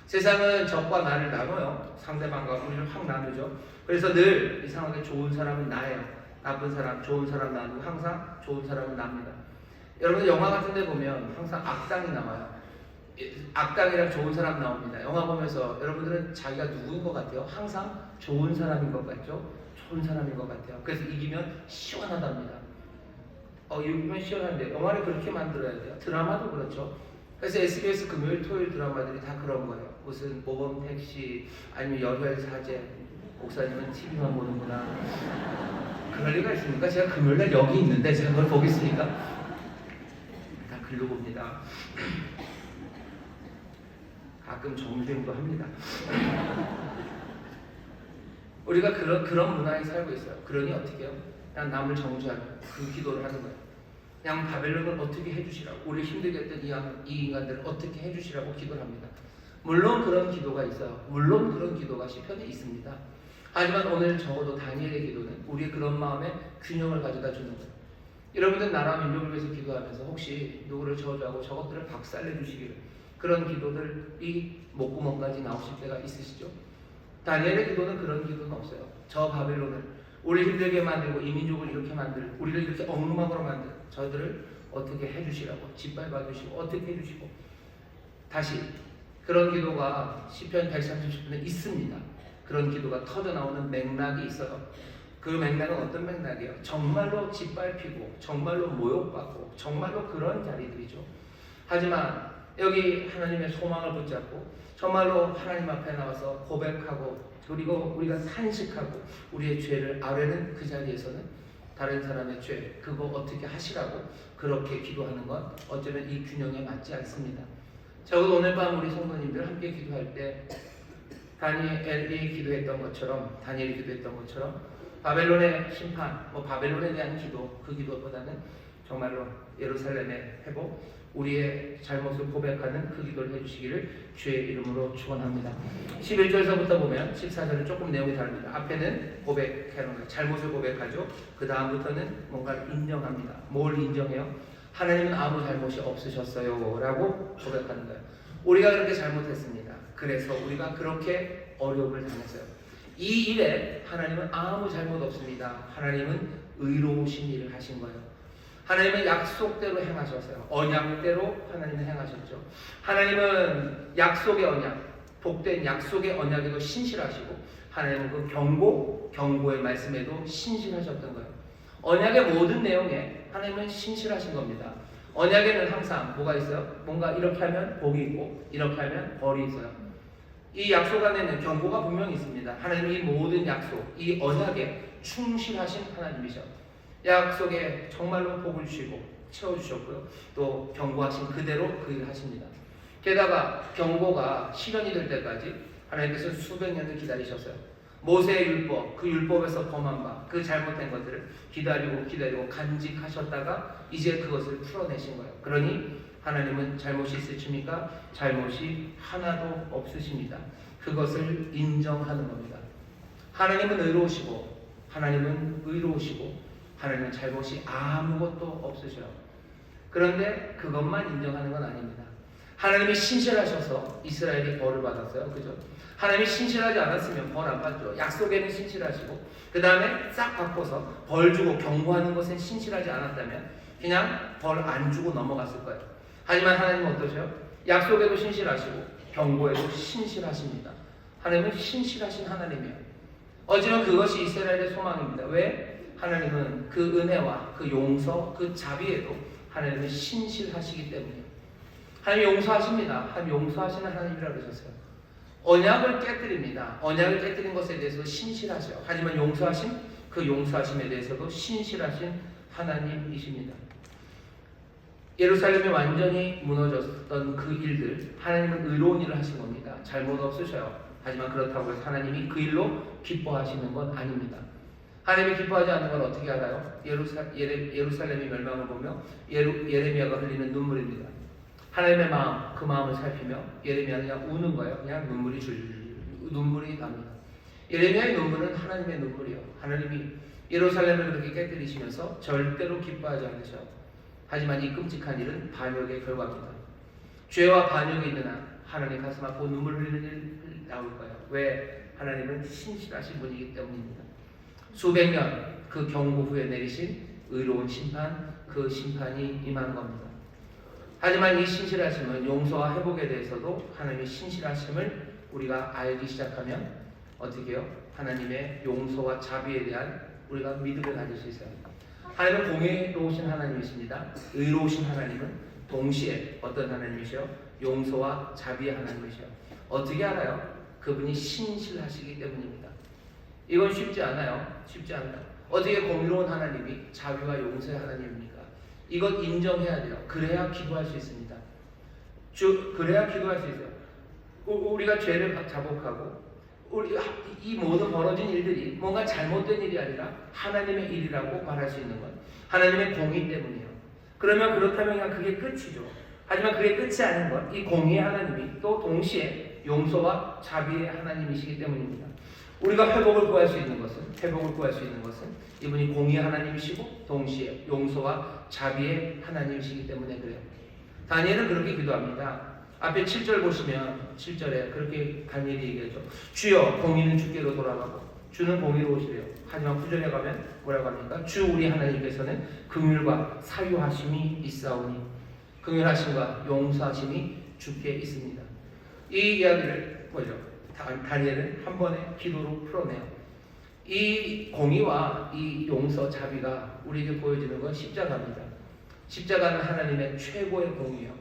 세상은 적과 나를 나눠요. 상대방과 우리를 확 나누죠. 그래서 늘 이상하게 좋은 사람은 나예요. 나쁜 사람, 좋은 사람 나누고 항상 좋은 사람은 납니다. 여러분 영화 같은 데 보면 항상 악당이 나와요. 악당이랑 좋은 사람 나옵니다. 영화 보면서 여러분들은 자기가 누구인 것 같아요? 항상 좋은 사람인 것 같죠? 좋은 사람인 것 같아요. 그래서 이기면 시원하답니다. 이기면 시원한데 영화를 그렇게 만들어야 돼요. 드라마도 그렇죠. 그래서 SBS 금요일 토요일 드라마들이 다 그런 거예요. 무슨 모범 택시 아니면 열혈 사제. 목사님은 TV만 보는구나. 그럴 리가 있습니까? 제가 금요일날 여기 있는데 제가 그걸 보겠습니까? 다 글로 봅니다. 가끔 정주행도 합니다. 우리가 그런 문화에 살고 있어요. 그러니 어떻게 해요? 그냥 남을 정죄하는 그 기도를 하는 거예요. 그냥 바벨론을 어떻게 해주시라고, 우리 힘들게 했던 이 인간들을 어떻게 해주시라고 기도를 합니다. 물론 그런 기도가 있어요. 물론 그런 기도가 시편에 있습니다. 하지만 오늘 적어도 다니엘의 기도는 우리의 그런 마음에 균형을 가져다 주는 거예요. 여러분들 나라와 민족을 위해서 기도하면서 혹시 누구를 저주하고 저것들을 박살내 주시기를, 그런 기도들이 목구멍까지 나오실 때가 있으시죠? 다니엘의 기도는 그런 기도는 없어요. 저 바벨론을 우리 힘들게 만들고 이 민족을 이렇게 만들고 우리를 이렇게 엉망으로 만든 저들을 어떻게 해주시라고 짓밟아 주시고 어떻게 해주시고, 다시 그런 기도가 시편 130편에 있습니다. 그런 기도가 터져 나오는 맥락이 있어요. 그 맥락은 어떤 맥락이에요? 정말로 짓밟히고 정말로 모욕받고 정말로 그런 자리들이죠. 하지만 여기 하나님의 소망을 붙잡고 정말로 하나님 앞에 나와서 고백하고 그리고 우리가 탄식하고 우리의 죄를 아뢰는 그 자리에서는 다른 사람의 죄 그거 어떻게 하시라고 그렇게 기도하는 건 어쩌면 이 균형에 맞지 않습니다. 적어도 오늘 밤 우리 성도님들 함께 기도할 때 다니엘이 기도했던 것처럼 바벨론의 심판, 바벨론에 대한 기도, 그 기도보다는 정말로 예루살렘의 회복, 우리의 잘못을 고백하는 그 기도를 해주시기를 주의 이름으로 축원합니다. 11절서부터 보면 14절은 조금 내용이 다릅니다. 앞에는 고백하는 거예요. 잘못을 고백하죠. 그 다음부터는 뭔가를 인정합니다. 뭘 인정해요? 하나님은 아무 잘못이 없으셨어요 라고 고백하는 거예요. 우리가 그렇게 잘못했습니다. 그래서 우리가 그렇게 어려움을 당했어요. 이 일에 하나님은 아무 잘못 없습니다. 하나님은 의로우신 일을 하신 거예요. 하나님은 약속대로 행하셨어요. 언약대로 하나님은 행하셨죠. 하나님은 약속의 언약, 복된 약속의 언약에도 신실하시고 하나님은 그 경고의 말씀에도 신실하셨던 거예요. 언약의 모든 내용에 하나님은 신실하신 겁니다. 언약에는 항상 뭐가 있어요? 뭔가 이렇게 하면 복이 있고 이렇게 하면 벌이 있어요. 이 약속 안에는 경고가 분명히 있습니다. 하나님이 이 모든 약속, 이 언약에 충실하신 하나님이죠. 약속에 정말로 복을 주시고 채워주셨고요. 또 경고하신 그대로 그 일을 하십니다. 게다가 경고가 실현이 될 때까지 하나님께서 수백 년을 기다리셨어요. 모세의 율법, 그 율법에서 범한 바, 그 잘못된 것들을 기다리고 간직하셨다가 이제 그것을 풀어내신 거예요. 그러니 하나님은 잘못이 있으십니까? 잘못이 하나도 없으십니다. 그것을 인정하는 겁니다. 하나님은 의로우시고 하나님은 의로우시고 하나님은 잘못이 아무것도 없으셔요. 그런데 그것만 인정하는 건 아닙니다. 하나님이 신실하셔서 이스라엘이 벌을 받았어요. 그죠? 하나님이 신실하지 않았으면 벌 안 받죠. 약속에는 신실하시고 그 다음에 싹 바꿔서 벌 주고 경고하는 것엔 신실하지 않았다면 그냥 벌 안 주고 넘어갔을 거예요. 하지만 하나님은 어떠세요? 약속에도 신실하시고 경고에도 신실하십니다. 하나님은 신실하신 하나님이에요. 어쩌면 그것이 이스라엘의 소망입니다. 왜? 하나님은 그 은혜와 그 용서, 그 자비에도 하나님은 신실하시기 때문이에요. 하나님 용서하십니다. 하나님 용서하시는 하나님이라고 그러셨어요. 언약을 깨뜨립니다. 언약을 깨뜨린 것에 대해서 신실하셔요. 하지만 그 용서하심에 대해서도 신실하신 하나님이십니다. 예루살렘이 완전히 무너졌던 그 일들, 하나님은 의로운 일을 하신 겁니다. 잘못 없으셔요. 하지만 그렇다고 해서 하나님이 그 일로 기뻐하시는 건 아닙니다. 하나님이 기뻐하지 않는 건 어떻게 알아요? 예루살렘이 멸망을 보며 예레미야가 흘리는 눈물입니다. 하나님의 마음, 그 마음을 살피며 예레미야는 그냥 우는 거예요. 그냥 눈물이 납니다. 예레미야의 눈물은 하나님의 눈물이에요. 하나님이 예루살렘을 그렇게 깨뜨리시면서 절대로 기뻐하지 않으셔. 하지만 이 끔찍한 일은 반역의 결과입니다. 죄와 반역이 있는 한 하나님 가슴 아프고 눈물 흘리는 일 나올 거예요. 왜? 하나님은 신실하신 분이기 때문입니다. 수백 년 그 경고 후에 내리신 의로운 심판, 그 심판이 임한 겁니다. 하지만 이 신실하심은 용서와 회복에 대해서도 하나님의 신실하심을 우리가 알기 시작하면 어떻게 해요? 하나님의 용서와 자비에 대한 우리가 믿음을 가질 수 있어요. 하나님은 공의로우신 하나님이십니다. 의로우신 하나님은 동시에 어떤 하나님이셔요? 용서와 자비의 하나님이셔요. 어떻게 알아요? 그분이 신실하시기 때문입니다. 이건 쉽지 않아요. 쉽지 않아요. 어떻게 공의로운 하나님이 자비와 용서의 하나님입니까? 이것 인정해야 돼요. 그래야 기도할 수 있습니다. 그래야 기도할 수 있어요. 우리가 죄를 자복하고 이 모든 벌어진 일들이 뭔가 잘못된 일이 아니라 하나님의 일이라고 말할 수 있는 건 하나님의 공의 때문이에요. 그렇다면 그냥 그게 끝이죠. 하지만 그게 끝이 아닌 건 이 공의의 하나님이 또 동시에 용서와 자비의 하나님이시기 때문입니다. 우리가 회복을 구할 수 있는 것은 이분이 공의의 하나님이시고 동시에 용서와 자비의 하나님이시기 때문에 그래요. 다니엘은 그렇게 기도합니다. 앞에 7절 보시면 7절에 그렇게 다니엘이 얘기하죠. 주여 공의는 주께로 돌아가고 주는 공의로우시래요. 하지만 9절에 가면 뭐라고 합니까? 주 우리 하나님께서는 긍휼과 사유하심이 있사오니 긍휼하심과 용서하심이 주께 있습니다. 이 이야기를 다니엘은 한 번의 기도로 풀어내요. 이 공의와 이 용서 자비가 우리에게 보여주는 건 십자가입니다. 십자가는 하나님의 최고의 공의예요.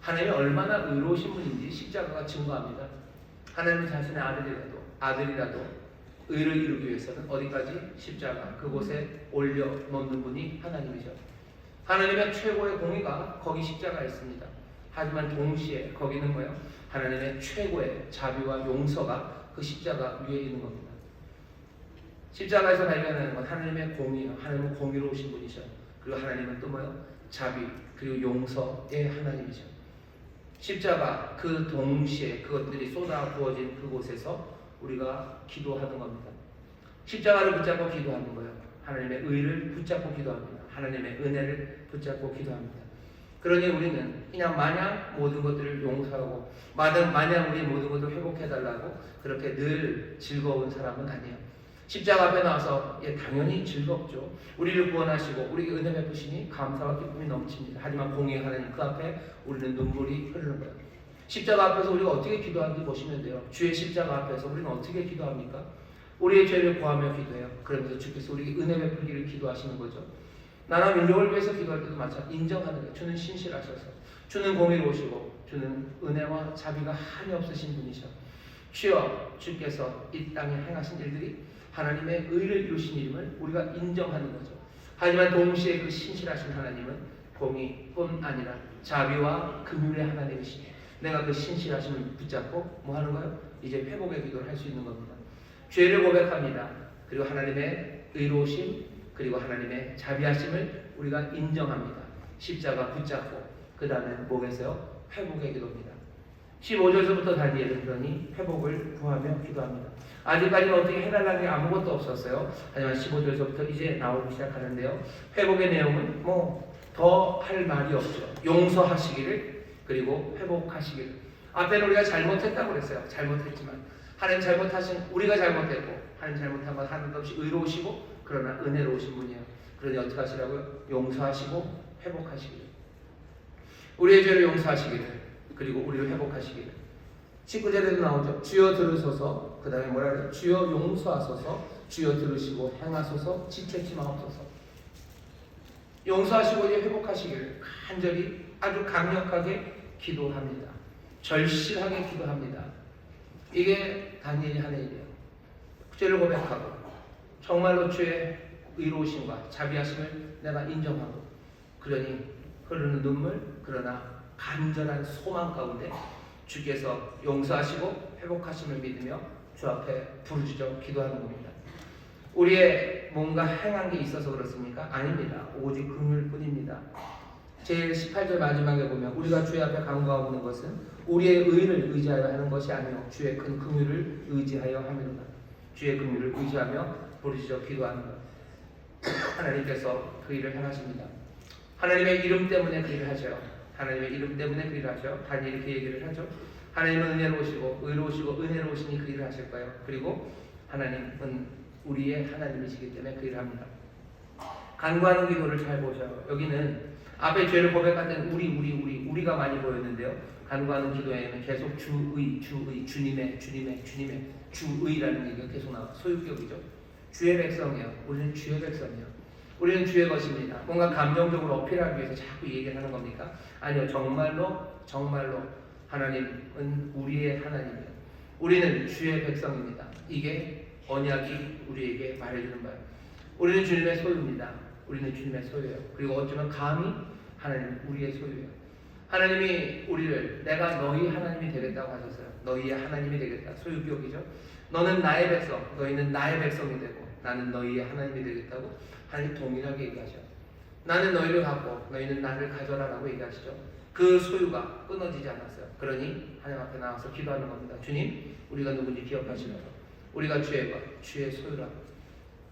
하나님이 얼마나 의로우신 분인지 십자가가 증거합니다. 하나님 자신의 아들이라도 의를 이루기 위해서는 어디까지? 십자가 그곳에 올려놓는 분이 하나님이죠. 하나님의 최고의 공의가 거기 십자가에 있습니다. 하지만 동시에 거기는 뭐예요? 하나님의 최고의 자비와 용서가 그 십자가 위에 있는 겁니다. 십자가에서 발견하는 건 하나님의 공의예요. 하나님은 공의로우신 분이셔요. 그리고 하나님은 또 뭐예요? 자비, 그리고 용서의 하나님이죠. 십자가 그 동시에 그것들이 쏟아 부어진 그곳에서 우리가 기도하는 겁니다. 십자가를 붙잡고 기도하는 거예요. 하나님의 의를 붙잡고 기도합니다. 하나님의 은혜를 붙잡고 기도합니다. 그러니 우리는 그냥 마냥 모든 것들을 용서하고 마냥 우리 모든 것을 회복해달라고 그렇게 늘 즐거운 사람은 아니에요. 십자가 앞에 나와서 당연히 즐겁죠. 우리를 구원하시고 우리에게 은혜 베푸시니 감사와 기쁨이 넘칩니다. 하지만 공의의 하나님 그 앞에 우리는 눈물이 흐르는 거예요. 십자가 앞에서 우리가 어떻게 기도하는지 보시면 돼요. 주의 십자가 앞에서 우리는 어떻게 기도합니까? 우리의 죄를 구하며 기도해요. 그러면서 주께서 우리에게 은혜 베풀기를 기도하시는 거죠. 나라 민족을 위해서 기도할 때도 마찬가지 인정하는 거예요. 주는 신실하셔서, 주는 공의로우시고, 주는 은혜와 자비가 한이 없으신 분이셔. 주여, 주께서 이 땅에 행하신 일들이 하나님의 의를 이루신 일임을 우리가 인정하는 거죠. 하지만 동시에 그 신실하신 하나님은 공의뿐 아니라 자비와 긍휼의 하나님이시니 내가 그 신실하심을 붙잡고 뭐 하는 거예요? 이제 회복의 기도를 할 수 있는 겁니다. 죄를 고백합니다. 그리고 하나님의 의로우심 그리고 하나님의 자비하심을 우리가 인정합니다. 십자가 붙잡고 그 다음에 뭐겠어요? 회복의 기도입니다. 15절서부터 다니엘은 그러니 회복을 구하며 기도합니다. 아직까지는 어떻게 해달라는 게 아무것도 없었어요. 하지만 15절서부터 이제 나오기 시작하는데요. 회복의 내용은 뭐 더 할 말이 없죠. 용서하시기를 그리고 회복하시기를. 앞에는 우리가 잘못했다고 그랬어요. 잘못했지만 하나님 잘못하신 우리가 잘못했고 하나님 잘못한 건 하나도 없이 의로우시고 그러나 은혜로우신 분이에요. 그러니 어떻게 하시라고요? 용서하시고 회복하시기를. 우리의 죄를 용서하시기를 그리고 우리를 회복하시기를. 19절에도 나오죠. 주여 들으소서. 그 다음에 뭐라 그래요? 주여 용서하소서. 주여 들으시고 행하소서. 지체치 마옵소서. 용서하시고 이제 회복하시기를 간절히 아주 강력하게 기도합니다. 절실하게 기도합니다. 이게 다니엘이 하는 일이에요. 죄를 고백하고 정말로 주의 의로우심과 자비하심을 내가 인정하고 그러니 흐르는 눈물 그러나 간절한 소망 가운데 주께서 용서하시고 회복하심을 믿으며 주 앞에 부르짖어 기도하는 겁니다. 우리의 뭔가 행한 게 있어서 그렇습니까? 아닙니다. 오직 긍휼뿐입니다. 제 18절 마지막에 보면 우리가 주의 앞에 간구하는 것은 우리의 의를 의지하여 하는 것이 아니요 주의 큰 긍휼을 의지하여 함이로다. 주의 긍휼을 의지하며 부르짖어 기도하는 것. 하나님께서 그 일을 행하십니다. 하나님의 이름 때문에 그 일을 하죠. 하나님의 이름 때문에 그 일을 하죠. 다니엘이 그 얘기를 하죠. 하나님은 은혜로우시고 의로우시고 은혜로우시니 그 일을 하실 거예요. 그리고 하나님은 우리의 하나님이시기 때문에 그 일을 합니다. 간구하는 기도를 잘 보셔요. 여기는 앞에 죄를 고백할 때는 우리가 많이 보였는데요. 간구하는 기도에는 계속 주의, 주님의 주의라는 얘기가 계속 나와요. 소유격이죠. 주의 백성이요. 우리는 주의 백성이요. 우리는 주의 것입니다. 뭔가 감정적으로 어필하기 위해서 자꾸 얘기를 하는 겁니까? 아니요. 정말로 하나님은 우리의 하나님이에요. 우리는 주의 백성입니다. 이게 언약이 우리에게 말해주는 바예요. 우리는 주님의 소유입니다. 우리는 주님의 소유예요. 그리고 어쩌면 감히 하나님 우리의 소유예요. 하나님이 우리를 내가 너희 하나님이 되겠다고 하셨어요. 너희의 하나님이 되겠다. 소유격이죠. 너는 나의 백성, 너희는 나의 백성이 되고 나는 너희의 하나님이 되겠다고 하나님 동일하게 얘기하셔. 나는 너희를 갖고 너희는 나를 가져라라고 얘기하시죠. 그 소유가 끊어지지 않았어요. 그러니 하나님 앞에 나와서 기도하는 겁니다. 주님, 우리가 누군지 기억하시라고. 우리가 주의 것, 주의 소유라고.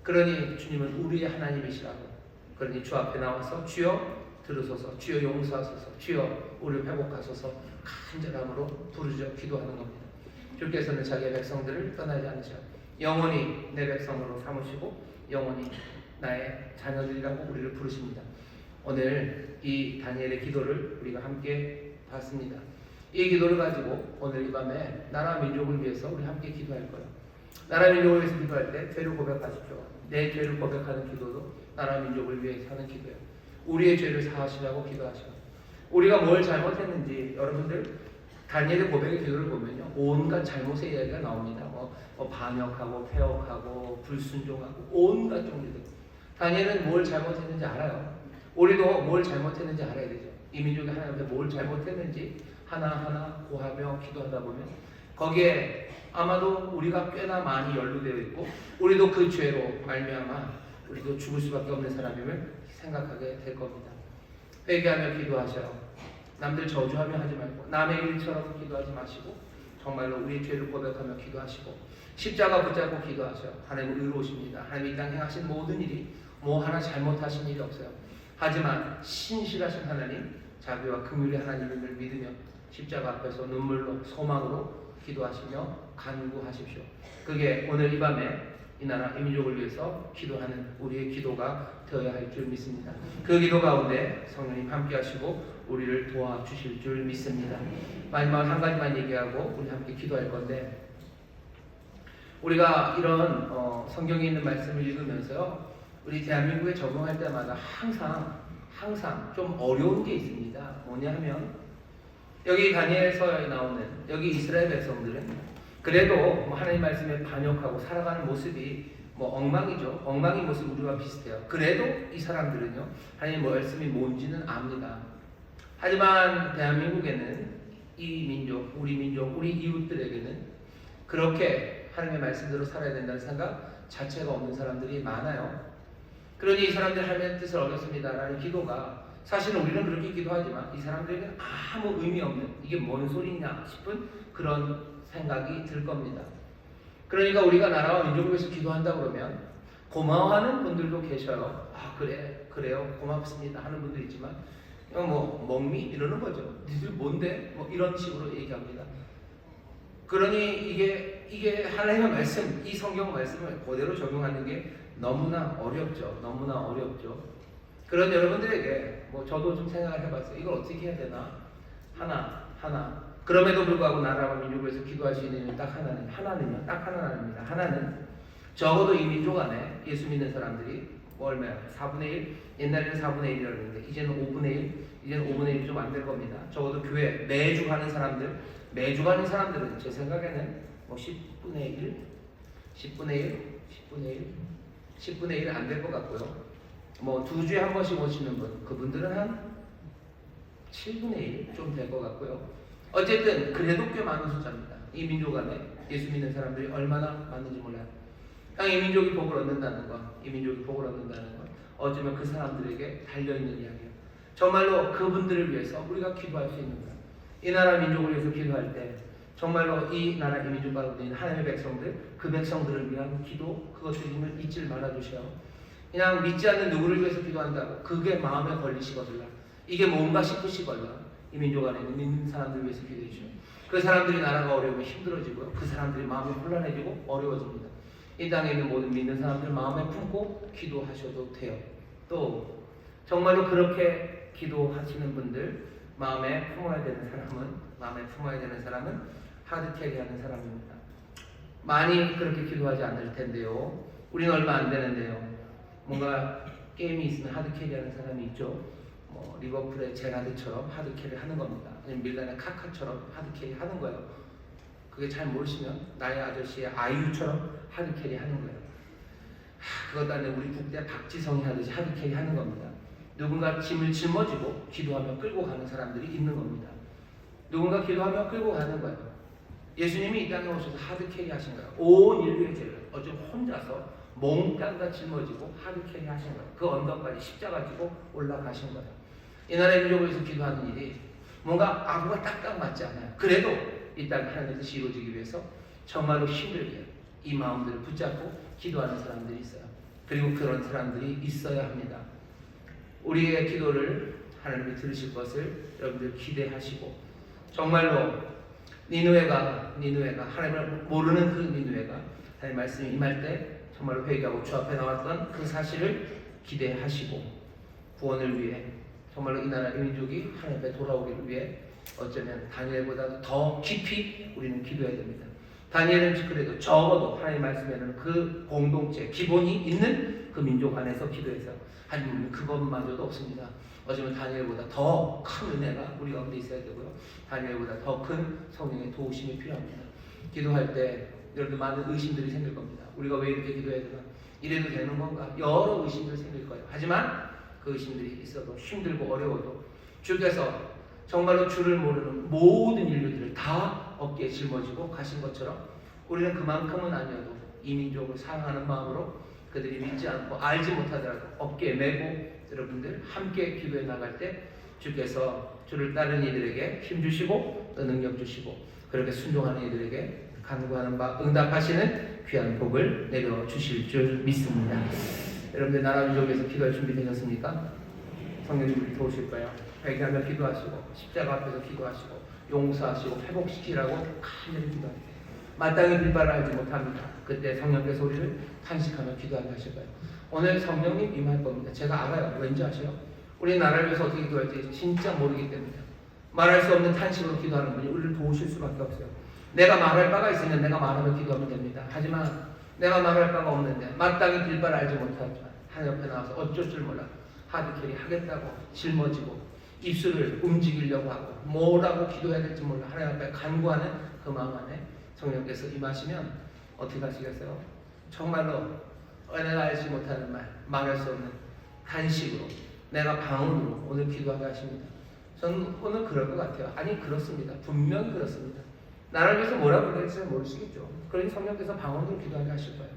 그러니 주님은 우리의 하나님이시라고. 그러니 주 앞에 나와서 주여 들으소서, 주여 용서하소서, 주여 우리를 회복하소서 간절함으로 부르짖어 기도하는 겁니다. 주께서는 자기의 백성들을 떠나지 않으셔. 영원히 내 백성으로 삼으시고 영원히 나의 자녀들이라고 우리를 부르십니다. 오늘 이 다니엘의 기도를 우리가 함께 봤습니다. 이 기도를 가지고 오늘 이 밤에 나라 민족을 위해서 우리 함께 기도할 거예요. 나라 민족을 위해서 기도할 때 죄를 고백하십시오. 내 죄를 고백하는 기도도 나라 민족을 위해서 하는 기도예요. 우리의 죄를 사하시라고 기도하시고 우리가 뭘 잘못했는지 여러분들 다니엘의 고백의 기도를 보면요 온갖 잘못의 이야기가 나옵니다. 반역하고 폐역하고 불순종하고 온갖 종류들. 다니엘은 뭘 잘못했는지 알아요. 우리도 뭘 잘못했는지 알아야 되죠. 이 민족이 하나님께 뭘 잘못했는지 하나하나 고하며 기도하다 보면 거기에 아마도 우리가 꽤나 많이 연루되어 있고 우리도 그 죄로 말미암아 우리도 죽을 수밖에 없는 사람임을 생각하게 될 겁니다. 회개하며 기도하셔요. 남들 저주하며 하지 말고 남의 일처럼 기도하지 마시고 정말로 우리의 죄를 고백하며 기도하시고 십자가 붙잡고 기도하셔요. 하나님은 의로우십니다. 하나님 이 땅에 행하신 모든 일이 뭐 하나 잘못하신 일이 없어요. 하지만 신실하신 하나님, 자비와 긍휼의 하나님을 믿으며 십자가 앞에서 눈물로 소망으로 기도하시며 간구하십시오. 그게 오늘 이 밤에 이 나라 이 민족을 위해서 기도하는 우리의 기도가 되어야 할 줄 믿습니다. 그 기도 가운데 성령님 함께 하시고 우리를 도와주실 줄 믿습니다. 마지막 한 가지만 얘기하고 우리 함께 기도할 건데, 우리가 이런 성경에 있는 말씀을 읽으면서요, 우리 대한민국에 적용할 때마다 항상 좀 어려운 게 있습니다. 뭐냐 하면 여기 다니엘서에 나오는 여기 이스라엘 백성들은 그래도 뭐 하나님 말씀에 반역하고 살아가는 모습이 뭐 엉망이죠. 엉망인 모습 우리와 비슷해요. 그래도 이 사람들은요, 하나님 말씀이 뭔지는 압니다. 하지만 대한민국에는 이 민족, 우리 이웃들에게는 그렇게 하나님의 말씀대로 살아야 된다는 생각 자체가 없는 사람들이 많아요. 그러니 이 사람들이 하나님의 뜻을 어겼습니다라는 기도가, 사실은 우리는 그렇게 기도하지만 이 사람들에게는 아무 의미 없는, 이게 뭔 소리냐 싶은 그런 생각이 들 겁니다. 그러니까 우리가 나라와 민족을 위해서 기도한다 그러면 고마워하는 분들도 계셔요. 그래요 고맙습니다 하는 분도 있지만 뭐 멍미 이러는 거죠. 니들 뭔데? 뭐 이런 식으로 얘기합니다. 그러니 이게 하나님의 말씀, 이 성경 말씀을 그대로 적용하는 게 너무나 어렵죠. 그런 여러분들에게 뭐 저도 좀 생각을 해봤어요. 이걸 어떻게 해야 되나? 하나. 그럼에도 불구하고 나라와 민족을 위해서 기도할 수 있는 딱 하나는요. 딱 하나입니다. 하나는 적어도 이 민족 안에 예수 믿는 사람들이 뭐 얼마야? 4분의 1? 옛날에는 4분의 1이라고 했는데 이제는 5분의 1? 이제는 5분의 1이 좀 안 될 겁니다. 적어도 교회 매주 가는 사람들은 제 생각에는 뭐 10분의 1 안 될 것 같고요. 뭐 2주에 한 번씩 오시는 분, 그분들은 한 7분의 1 좀 될 것 같고요. 어쨌든 그래도 꽤 많은 숫자입니다. 이 민족 안에 예수 믿는 사람들이 얼마나 많은지 몰라요. 이 민족이 복을 얻는다는 건, 어쩌면 그 사람들에게 달려있는 이야기예요. 정말로 그분들을 위해서 우리가 기도할 수 있는 거예요. 이 나라 민족을 위해서 기도할 때 정말로 이 나라 이 민족 가운데 있는 하나님의 백성들, 그 백성들을 위한 기도, 그것들을 잊지 말아주세요. 그냥 믿지 않는 누구를 위해서 기도한다고 그게 마음에 걸리시거든요. 이게 뭔가 싶으시거든요. 이 민족 안에 있는 사람들을 위해서 기도해 주세요. 그 사람들이 나라가 어려우면 힘들어지고요. 그 사람들이 마음이 혼란해지고 어려워집니다. 이 땅에 있는 모든 믿는 사람들 마음에 품고 기도하셔도 돼요. 또 정말로 그렇게 기도하시는 분들 마음에 품어야 되는 사람은 하드캐리하는 사람입니다. 많이 그렇게 기도하지 않을 텐데요. 우리는 얼마 안 되는데요. 뭔가 게임이 있으면 하드캐리하는 사람이 있죠. 뭐 리버풀의 제라드처럼 하드캐리 하는 겁니다. 아니면 밀란의 카카처럼 하드캐리 하는 거예요. 그게 잘 모르시면 나의 아저씨의 아이유처럼 하드캐리 하는 거예요. 그것도 아니라 우리 국대 박지성이 하듯이 하드캐리 하는 겁니다. 누군가 짐을 짊어지고 기도하며 끌고 가는 사람들이 있는 겁니다. 누군가 기도하며 끌고 가는 거예요. 예수님이 이 땅에 오셔서 하드캐리 하신 거예요. 온 인류의 죄를 어쩜 혼자서 몽땅 다 짊어지고 하드캐리 하신 거예요. 그 언덕까지 십자가 지고 올라가신 거예요. 이 나라의 민족을 위해서 기도하는 일이 뭔가 아무가 딱딱 맞지 않아요. 그래도 이 땅에 하나님의 뜻이 이루어지기 위해서 정말로 힘들게 이 마음들을 붙잡고 기도하는 사람들이 있어요. 그리고 그런 사람들이 있어야 합니다. 우리의 기도를 하나님이 들으실 것을 여러분들 기대하시고, 정말로 니느웨가 하나님을 모르는 그 니느웨가 하나님 말씀이 임할 때 정말로 회개하고 주 앞에 나왔던 그 사실을 기대하시고, 구원을 위해 정말로 이 나라 이 민족이 하나님 앞에 돌아오기를 위해 어쩌면 다니엘보다 더 깊이 우리는 기도해야 됩니다. 다니엘은 그래도 적어도 하나님 말씀에는 그 공동체 기본이 있는 그 민족 안에서 기도해서, 하나님 그것마저도 없습니다. 어쩌면 다니엘보다 더 큰 은혜가 우리 가운데 있어야 되고요. 다니엘보다 더 큰 성령의 도우심이 필요합니다. 기도할 때 여러분 많은 의심들이 생길 겁니다. 우리가 왜 이렇게 기도해야 되나? 이래도 되는 건가? 여러 의심들이 생길 거예요. 하지만 그 의심들이 있어도 힘들고 어려워도 주께서 정말로 주를 모르는 모든 인류들을 다 어깨에 짊어지고 가신 것처럼 우리는 그만큼은 아니어도 이 민족을 사랑하는 마음으로 그들이 믿지 않고 알지 못하더라도 어깨에 메고 여러분들 함께 기도해 나갈 때 주께서 주를 따르는 이들에게 힘 주시고 또 능력 주시고 그렇게 순종하는 이들에게 간구하는 바 응답하시는 귀한 복을 내려 주실 줄 믿습니다. 여러분들 나라 민족에서 기도할 준비 되셨습니까? 성령님 우리 도우실 거예요. 회개하며 기도하시고 십자가 앞에서 기도하시고 용서하시고 회복시키라고 간절히 기도합니다. 마땅히 빌바를 알지 못합니다. 그때 성령께서 우리를 탄식하며 기도하게 하실 거예요. 오늘 성령님 임할 겁니다. 제가 알아요. 왠지 아세요? 우리 나라를 위해서 어떻게 기도할지 진짜 모르기 때문에 말할 수 없는 탄식으로 기도하는 분이 우리를 도우실 수밖에 없어요. 내가 말할 바가 있으면 내가 말하며 기도하면 됩니다. 하지만 내가 말할 바가 없는데 마땅히 빌바를 알지 못하지만 하나님 옆에 나와서 어쩔 줄 몰라 하드캐리 하겠다고 짊어지고 입술을 움직이려고 하고 뭐라고 기도해야 될지 몰라 하나님 앞에 간구하는 그 마음 안에 성령께서 임하시면 어떻게 하시겠어요? 정말로 내가 알지 못하는 말, 말할 수 없는 한식으로 내가 방언으로 오늘 기도하게 하십니다. 저는 오늘 그럴 것 같아요. 아니 그렇습니다. 분명히 그렇습니다. 나를 위해서 뭐라고 그랬을지 모르시겠죠. 그러니 성령께서 방언으로 기도하게 하실 거예요.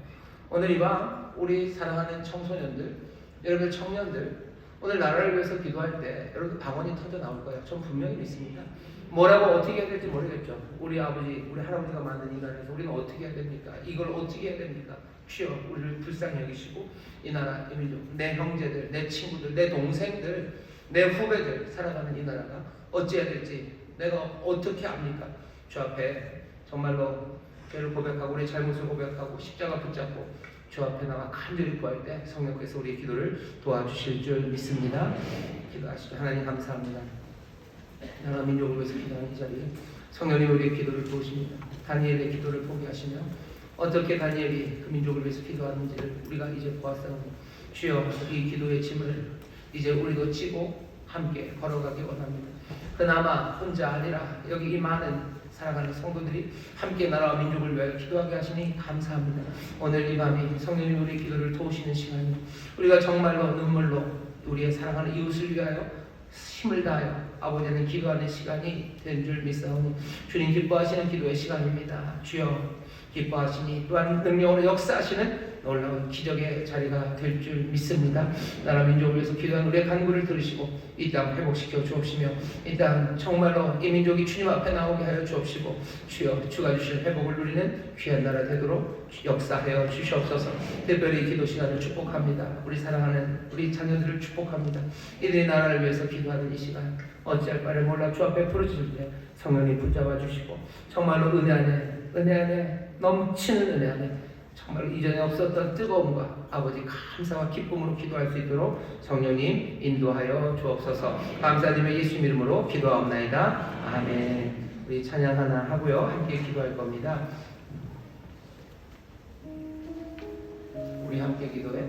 오늘 이 밤 우리 사랑하는 청소년들, 여러분들 청년들 오늘 나라를 위해서 기도할 때 여러분들 방언이 터져 나올 거예요. 전 분명히 믿습니다. 뭐라고 어떻게 해야 될지 모르겠죠. 우리 아버지, 우리 할아버지가 만든 이 나라에서 우리는 어떻게 해야 됩니까? 이걸 어떻게 해야 됩니까? 주여 우리를 불쌍히 여기시고 이 나라, 이 민족, 내 형제들, 내 친구들, 내 동생들, 내 후배들 살아가는 이 나라가 어찌해야 될지 내가 어떻게 압니까? 주 앞에 정말로 죄를 고백하고 우리 잘못을 고백하고 십자가 붙잡고 주 앞에 나가 간절히 구할 때 성령께서 우리의 기도를 도와주실 줄 믿습니다. 기도하시죠. 하나님 감사합니다. 나라 민족을 위해서 기도하는 이 자리에 성령님 우리의 기도를 도우십니다. 다니엘의 기도를 포기하시며 어떻게 다니엘이 그 민족을 위해서 기도하는지를 우리가 이제 보았사오니 주여 이 기도의 짐을 이제 우리도 지고 함께 걸어가기 원합니다. 그나마 혼자 아니라 여기 이 많은 사랑하는 성도들이 함께 나라와 민족을 위하여 기도하게 하시니 감사합니다. 오늘 이 밤이 성령님 우리의 기도를 도우시는 시간이 우리가 정말로 눈물로 우리의 사랑하는 이웃을 위하여 힘을 다하여 아버지는 기도하는 시간이 된 줄 믿사오니 주님 기뻐하시는 기도의 시간입니다. 주여 기뻐하시니 또한 능력으로 역사하시는 놀라운 기적의 자리가 될 줄 믿습니다. 나라 민족을 위해서 기도하는 우리의 간구를 들으시고 이 땅 회복시켜 주옵시며 이 땅 정말로 이 민족이 주님 앞에 나오게 하여 주옵시고 주여 주가 주신 회복을 누리는 귀한 나라 되도록 역사하여 주시옵소서. 특별히 기도 시간을 축복합니다. 우리 사랑하는 우리 자녀들을 축복합니다. 이들의 나라를 위해서 기도하는 이 시간 어찌할 바를 몰라 주 앞에 부르짖을 때 성령이 붙잡아 주시고 정말로 은혜 안에 넘치는 은혜 안에 정말 이전에 없었던 뜨거움과 아버지 감사와 기쁨으로 기도할 수 있도록 성령님 인도하여 주옵소서. 감사드리며 예수 이름으로 기도하옵나이다. 아멘. 우리 찬양 하나 하고요 함께 기도할 겁니다. 우리 함께 기도해.